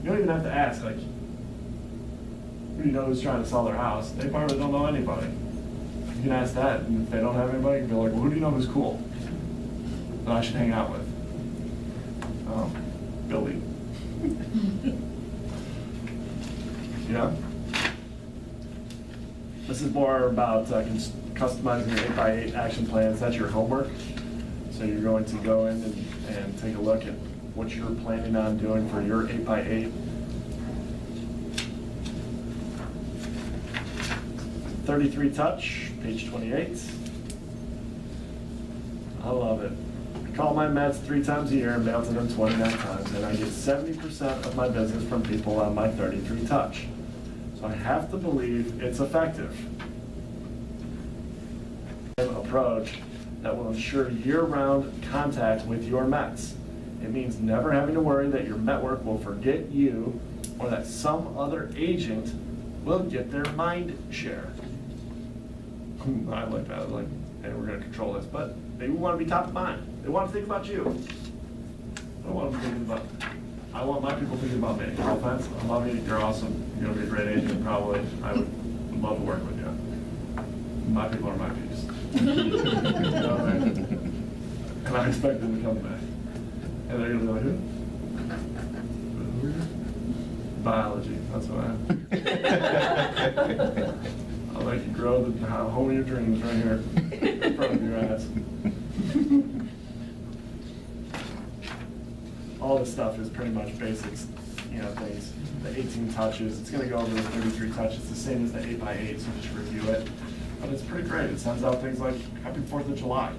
You don't even have to ask, like, who do you know who's trying to sell their house? They probably don't know anybody. You can ask that, and if they don't have anybody, you can be like, well, who do you know who's cool that I should hang out with? Oh, Billy. You know? This is more about customizing your 8x8 action plans. That's your homework. So you're going to go in and take a look at what you're planning on doing for your 8x8. 33 touch, page 28. I love it. I call my Mets 3 times a year and mail to them 29 times, and I get 70% of my business from people on my 33 touch. So I have to believe it's effective. Approach that will ensure year-round contact with your Mets. It means never having to worry that your network will forget you or that some other agent will get their mind share. I like that. Like, hey, we're going to control this, but they want to be top of mind. They want to think about you. I don't want them thinking about. I want my people thinking about me. No offense. I love you. You're awesome. You're going to be a great agent, probably. I would love to work with you. My people are my peeps. You know what I mean? And I expect them to come back. And they're going to be like, who? Who are you? Biology. That's what I am. I'll make you grow the home of your dreams right here in front of your ass. All this stuff is pretty much basics, things. The 18 touches, it's going to go over the 33 touches. It's the same as the 8x8, so just review it. But it's pretty great. It sends out things like Happy 4th of July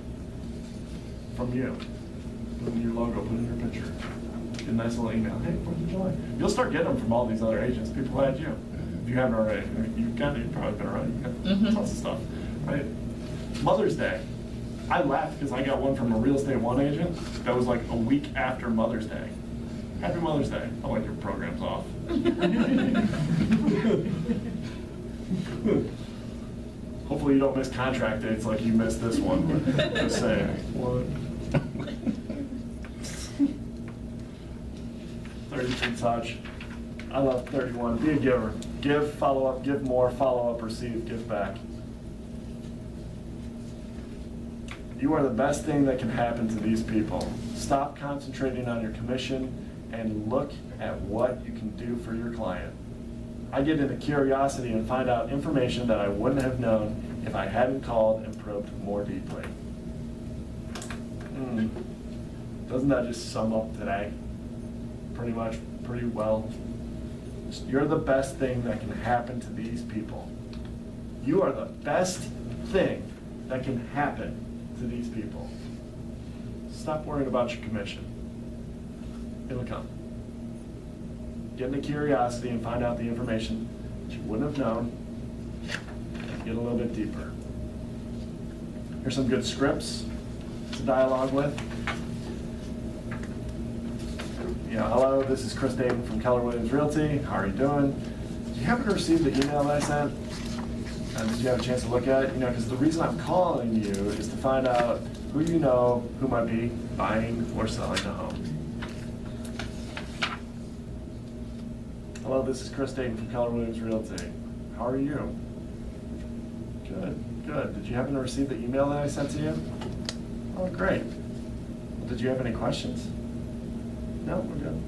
from you. Put in your logo, put in your picture. Get a nice little email. Hey, 4th of July. You'll start getting them from all these other agents. People who had you. If you haven't already, you've probably been already. You've got tons of stuff, right? Mother's Day. I laughed because I got one from a real estate one agent that was like a week after Mother's Day. Happy Mother's Day. I like your program's off. Hopefully you don't miss contract dates like you missed this one. But just saying. What? 33 touch. I love 31. Be a giver. Give, follow up, give more, follow up, receive, give back. You are the best thing that can happen to these people. Stop concentrating on your commission and look at what you can do for your client. I get into curiosity and find out information that I wouldn't have known if I hadn't called and probed more deeply. Doesn't that just sum up today? Pretty much, pretty well. You're the best thing that can happen to these people. You are the best thing that can happen to these people. Stop worrying about your commission. It'll come. Get into curiosity and find out the information that you wouldn't have known. Get a little bit deeper. Here's some good scripts to dialogue with. Hello, this is Chris Deighton from Keller Williams Realty. How are you doing? Did you happen to receive the email that I sent? Did you have a chance to look at it? Because the reason I'm calling you is to find out who you know who might be buying or selling a home. Hello, this is Chris Deighton from Keller Williams Realty. How are you? Good, good. Did you happen to receive the email that I sent to you? Oh, great. Well, did you have any questions? No, we're good.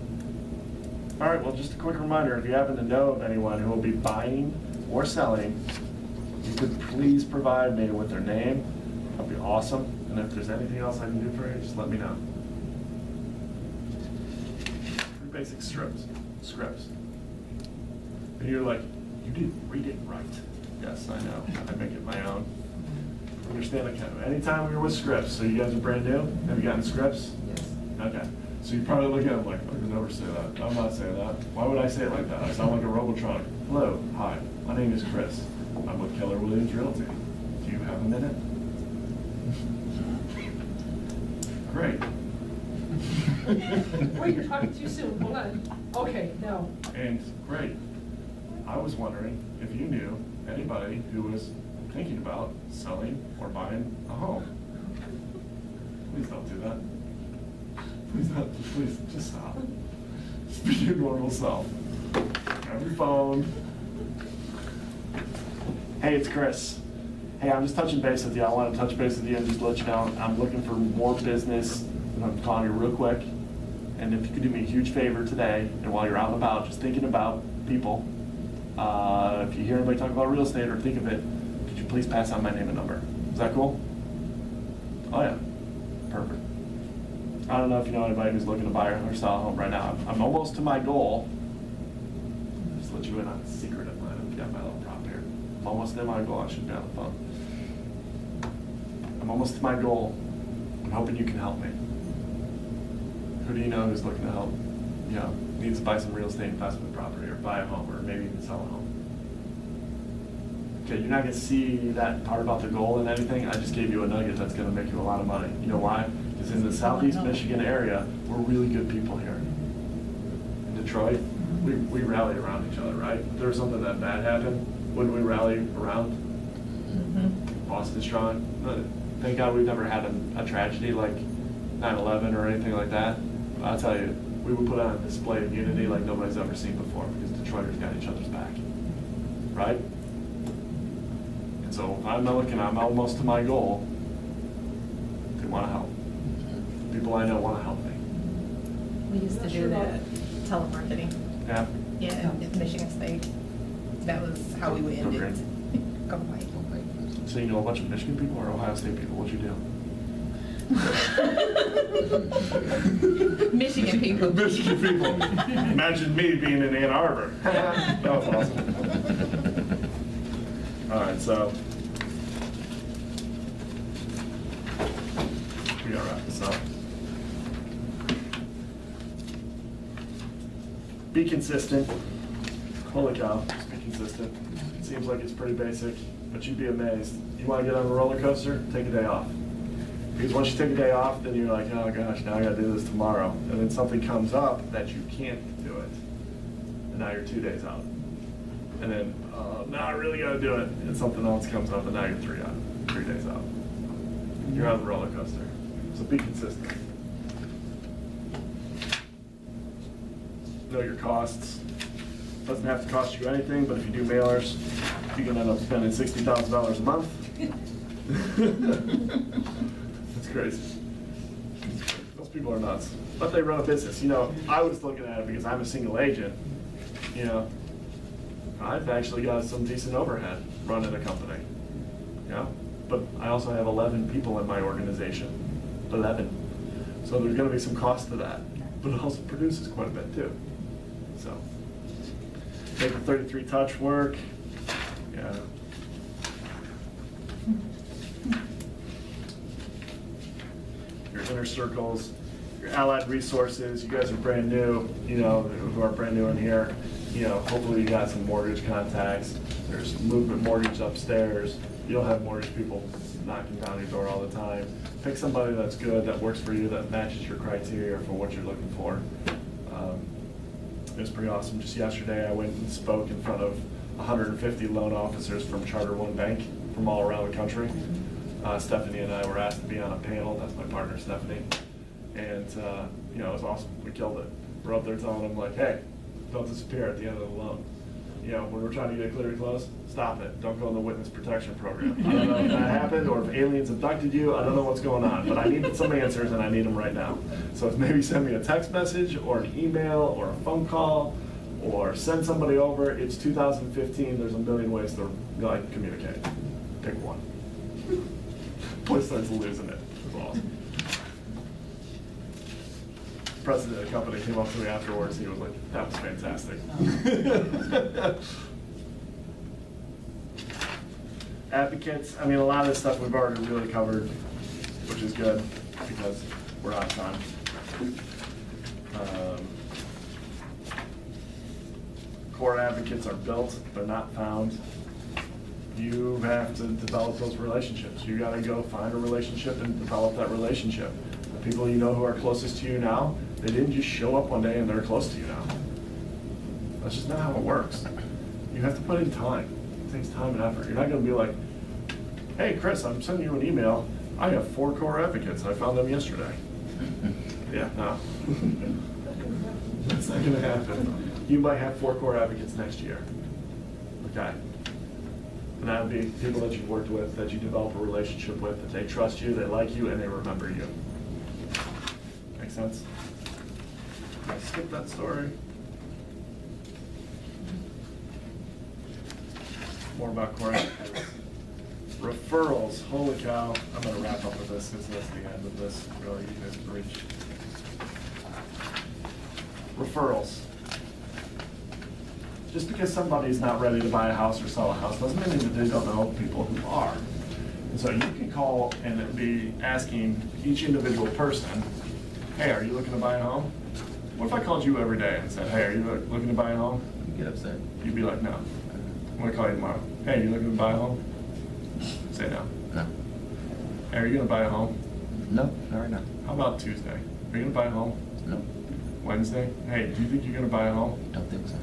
All right, well, just a quick reminder, if you happen to know of anyone who will be buying or selling, you could please provide me with their name. That'd be awesome. And if there's anything else I can do for you, just let me know. 3 basic scripts. And you're like, you didn't read it right. Yes, I know. I make it my own. Understand that kind of. Anytime we were with scripts, so you guys are brand new? Have you gotten scripts? Yes. Okay. So you probably look at them like, I could never say that. I'm not saying that. Why would I say it like that? I sound like a Robotronic. Hello, hi, my name is Chris. I'm with Keller Williams Realty. Do you have a minute? Great. Wait, you're talking too soon, hold on. Okay, no. And great. I was wondering if you knew anybody who was thinking about selling or buying a home. Please don't do that. Please, just stop. Just be your normal self. Grab your phone. Hey, it's Chris. Hey, I'm just touching base with you. I want to touch base with you and just let you know I'm looking for more business. I'm calling you real quick. And if you could do me a huge favor today, and while you're out and about, just thinking about people, if you hear anybody talk about real estate or think of it, could you please pass on my name and number? Is that cool? Oh yeah, perfect. I don't know if you know anybody who's looking to buy or sell a home right now. I'm almost to my goal. Just let you in on a secret of mine. I've got my little prop here. I'm almost to my goal. I should be on the phone. I'm almost to my goal. I'm hoping you can help me. Who do you know who's looking to help, you know, needs to buy some real estate investment property or buy a home or maybe even sell a home? Okay, you're not gonna see that part about the goal and anything. I just gave you a nugget that's gonna make you a lot of money. You know why? Because in the Southeast Michigan area, we're really good people here. In Detroit, we rally around each other, right? If there was something that bad happened, wouldn't we rally around? Boston strong. Thank God we've never had a tragedy like 9/11 or anything like that. But I'll tell you, we would put on a display of unity like nobody's ever seen before because Detroiters got each other's back, right? And so if I'm looking, I'm almost to my goal. They want to help. People I know want to help me. We used to do that telemarketing. Yeah. Yeah, in Michigan State. That was how we would end Okay. it. Go white. So you know a bunch of Michigan people or Ohio State people? What'd you do? Michigan people. Michigan people. Imagine me being in Ann Arbor. That was awesome. All right, so we gotta wrap this up. Be consistent. Holy cow, just be consistent. It seems like it's pretty basic, but you'd be amazed. You want to get on a roller coaster? Take a day off. Because once you take a day off, then you're like, oh gosh, now I gotta do this tomorrow. And then something comes up that you can't do it. And now you're 2 days out. And then, now I really gotta do it. And something else comes up and now you're 3 days out. You're on the roller coaster. So be consistent. Know your costs. Doesn't have to cost you anything, but if you do mailers, you can end up spending $60,000 a month. That's crazy. Those people are nuts. But they run a business. You know, I was looking at it because I'm a single agent. You know, I've actually got some decent overhead running a company. You know, but I also have 11 people in my organization. 11. So there's going to be some cost to that. But it also produces quite a bit too. So, make the 33 touch work. Yeah. Your inner circles, your allied resources. You guys are brand new, you know, who are brand new in here. You know, hopefully you got some mortgage contacts. There's Movement Mortgage upstairs. You don't have mortgage people knocking down your door all the time. Pick somebody that's good, that works for you, that matches your criteria for what you're looking for. It was pretty awesome. Just yesterday, I went and spoke in front of 150 loan officers from Charter One Bank from all around the country. Stephanie and I were asked to be on a panel. That's my partner, Stephanie. And, you know, it was awesome. We killed it. We're up there telling them, like, hey, don't disappear at the end of the loan. You know, when we're trying to get a clear to close, stop it. Don't go in the witness protection program. I don't know if that happened or if aliens abducted you. I don't know what's going on, but I need some answers and I need them right now. So maybe send me a text message or an email or a phone call or send somebody over. It's 2015. There's a million ways to like communicate. Pick one. Place starts losing it. It's awesome. President of the company came up to me afterwards. He was like, that was fantastic. Advocates, I mean, a lot of this stuff we've already really covered, which is good because we're out of time. Core advocates are built, they're not found. You have to develop those relationships. You gotta go find a relationship and develop that relationship. The people you know who are closest to you now, they didn't just show up one day and they're close to you now. That's just not how it works. You have to put in time. It takes time and effort. You're not gonna be like, hey, Chris, I'm sending you an email. I have 4 core advocates. I found them yesterday. Yeah, no. That's not gonna happen. You might have 4 core advocates next year. Okay? And that would be people that you've worked with, that you develop a relationship with, that they trust you, they like you, and they remember you. Make sense? I skipped that story. More about core advocates. Referrals, holy cow. I'm gonna wrap up with this because that's the end of this. Really, you guys can reach. Referrals. Just because somebody's not ready to buy a house or sell a house doesn't mean that they don't know people who are. And so you can call and be asking each individual person, hey, are you looking to buy a home? What if I called you every day and said, hey, are you looking to buy a home? You get upset. You'd be like, no. I'm gonna call you tomorrow. Hey, you looking to buy a home? Say no. No. Hey, are you gonna buy a home? No, not right now. How about Tuesday? Are you gonna buy a home? No, Wednesday? Hey, do you think you're gonna buy a home? don't think so.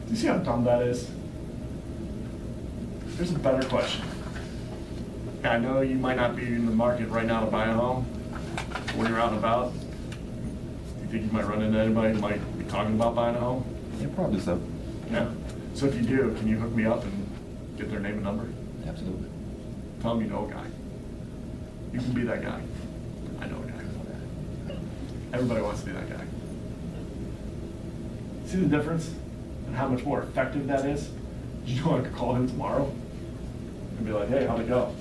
Do you see how dumb that is? There's a better question. I know you might not be in the market right now to buy a home. But when you're out and about, do you think you might run into anybody who might be talking about buying a home? Yeah, probably so. Yeah. So if you do, can you hook me up and get their name and number? Absolutely. Tell them you know a guy. You can be that guy. I know a guy. Everybody wants to be that guy. See the difference and how much more effective that is? You know, I could call him tomorrow and be like, hey, how'd it go?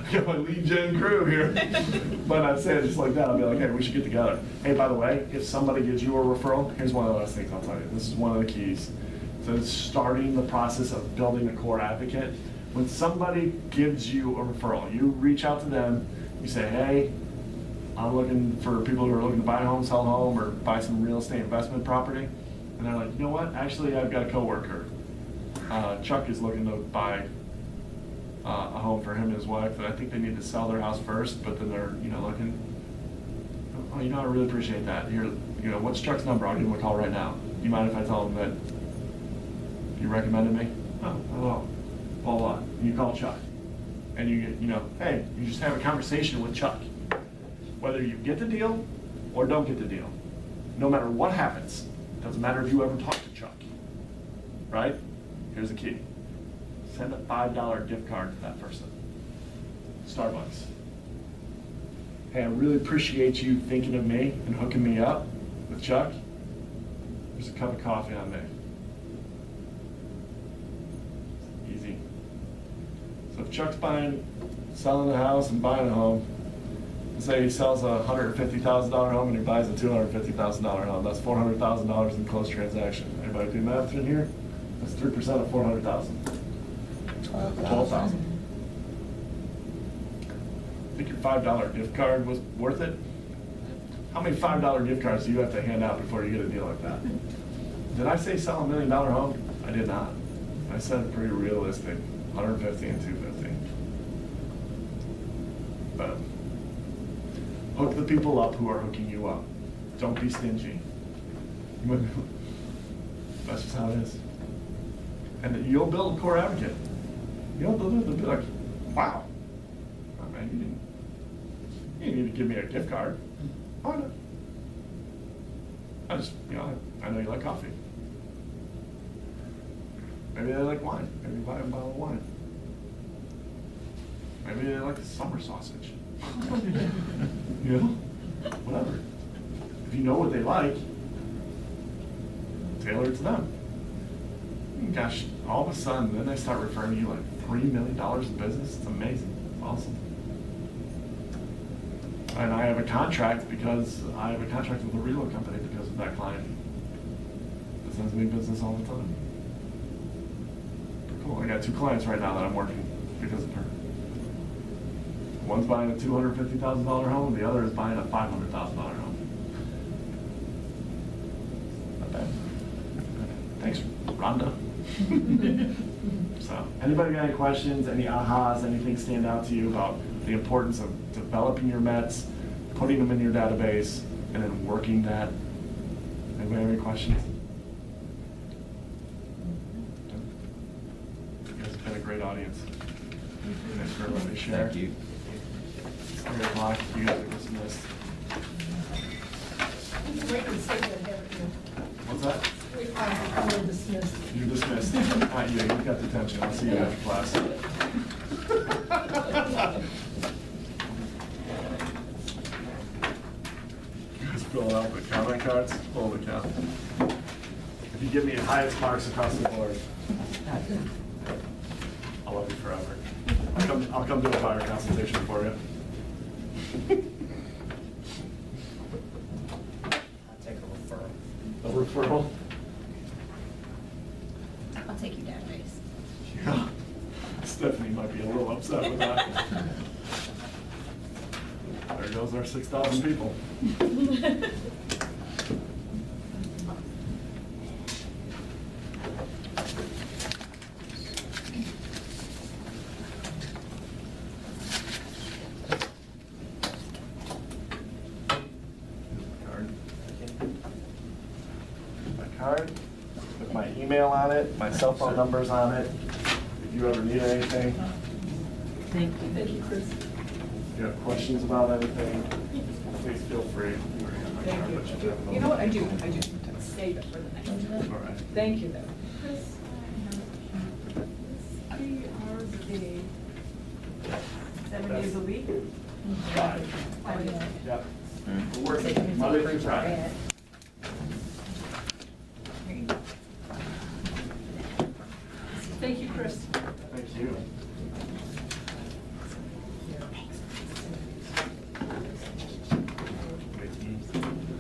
I got my lead gen crew here. But I'd say it just like that. I'd be like, hey, we should get together. Hey, by the way, if somebody gives you a referral, here's one of the last things I'll tell you. This is one of the keys. So it's starting the process of building a core advocate. When somebody gives you a referral, you reach out to them, you say, hey, I'm looking for people who are looking to buy a home, sell a home, or buy some real estate investment property. And they're like, you know what? Actually, I've got a coworker. Chuck is looking to buy a home for him and his wife, and I think they need to sell their house first, but then they're, looking. Oh, I really appreciate that. Here, what's Chuck's number? I'll give him a call right now. Do you mind if I tell him that you recommended me? Oh, hello. Blah, blah. And you call Chuck. And you get, hey, you just have a conversation with Chuck. Whether you get the deal or don't get the deal, no matter what happens, doesn't matter if you ever talk to Chuck, right? Here's the key. Send a $5 gift card to that person. Starbucks. Hey, I really appreciate you thinking of me and hooking me up with Chuck. There's a cup of coffee on me. Easy. So if Chuck's selling a house and buying a home, say he sells a $150,000 home and he buys a $250,000 home, that's $400,000 in closed transaction. Anybody do math in here? That's 3% of $400,000. $12,000. Think your $5 gift card was worth it? How many $5 gift cards do you have to hand out before you get a deal like that? Did I say sell $1 million home? I did not. I said pretty realistic, 150 and 250. But hook the people up who are hooking you up. Don't be stingy. That's just how it is. And you'll build a core advocate. You'll build it, they'll be like, wow, oh, man, you didn't need to give me a gift card. Why not? I just, I know you like coffee. Maybe they like wine. Maybe buy a bottle of wine. Maybe they like the summer sausage. Whatever. If you know what they like, tailor it to them. Gosh, all of a sudden, then they start referring to you like $3 million in business. It's amazing. It's awesome. And I have a contract with a reload company because of that client. That sends me business all the time. Pretty cool. I got 2 clients right now that I'm working because of her. One's buying a $250,000 home, and the other is buying a $500,000 home. Not bad. Thanks, Rhonda. So, anybody got any questions, any ahas, anything stand out to you about the importance of developing your METs, putting them in your database, and then working that? Anybody have any questions? You guys have been a great audience. Thanks for letting me share. Thank you. It's 3 o'clock, you guys are dismissed. Wait and say that, haven't you? What's that? We're dismissed. You're dismissed. Not you, you've got detention. I'll see you after class. You guys fill out the comment cards? Holy cow. If you give me highest marks across the board, I'll love you forever. I'll come do a fire consultation for you. I'll take a referral. A referral? I'll take your database. Yeah. Stephanie might be a little upset with that. shows our 6,000 people. Card. My card with my email on it, my cell phone number's on it. If you ever need anything, Thank you. Thank you, Chris. if you have questions about anything, please feel free. You already have my Thank card, you. but you have it You know what, I on. do save it for the next one. All right. Thank you, though. Chris, I have 3 hours a day, 7 days a week. Five. Yep. Mm. We're working Monday through Friday. Thank you, Chris. Thank you.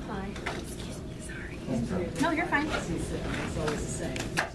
Hi. Excuse me, sorry. Okay. No, you're fine. It's always the same.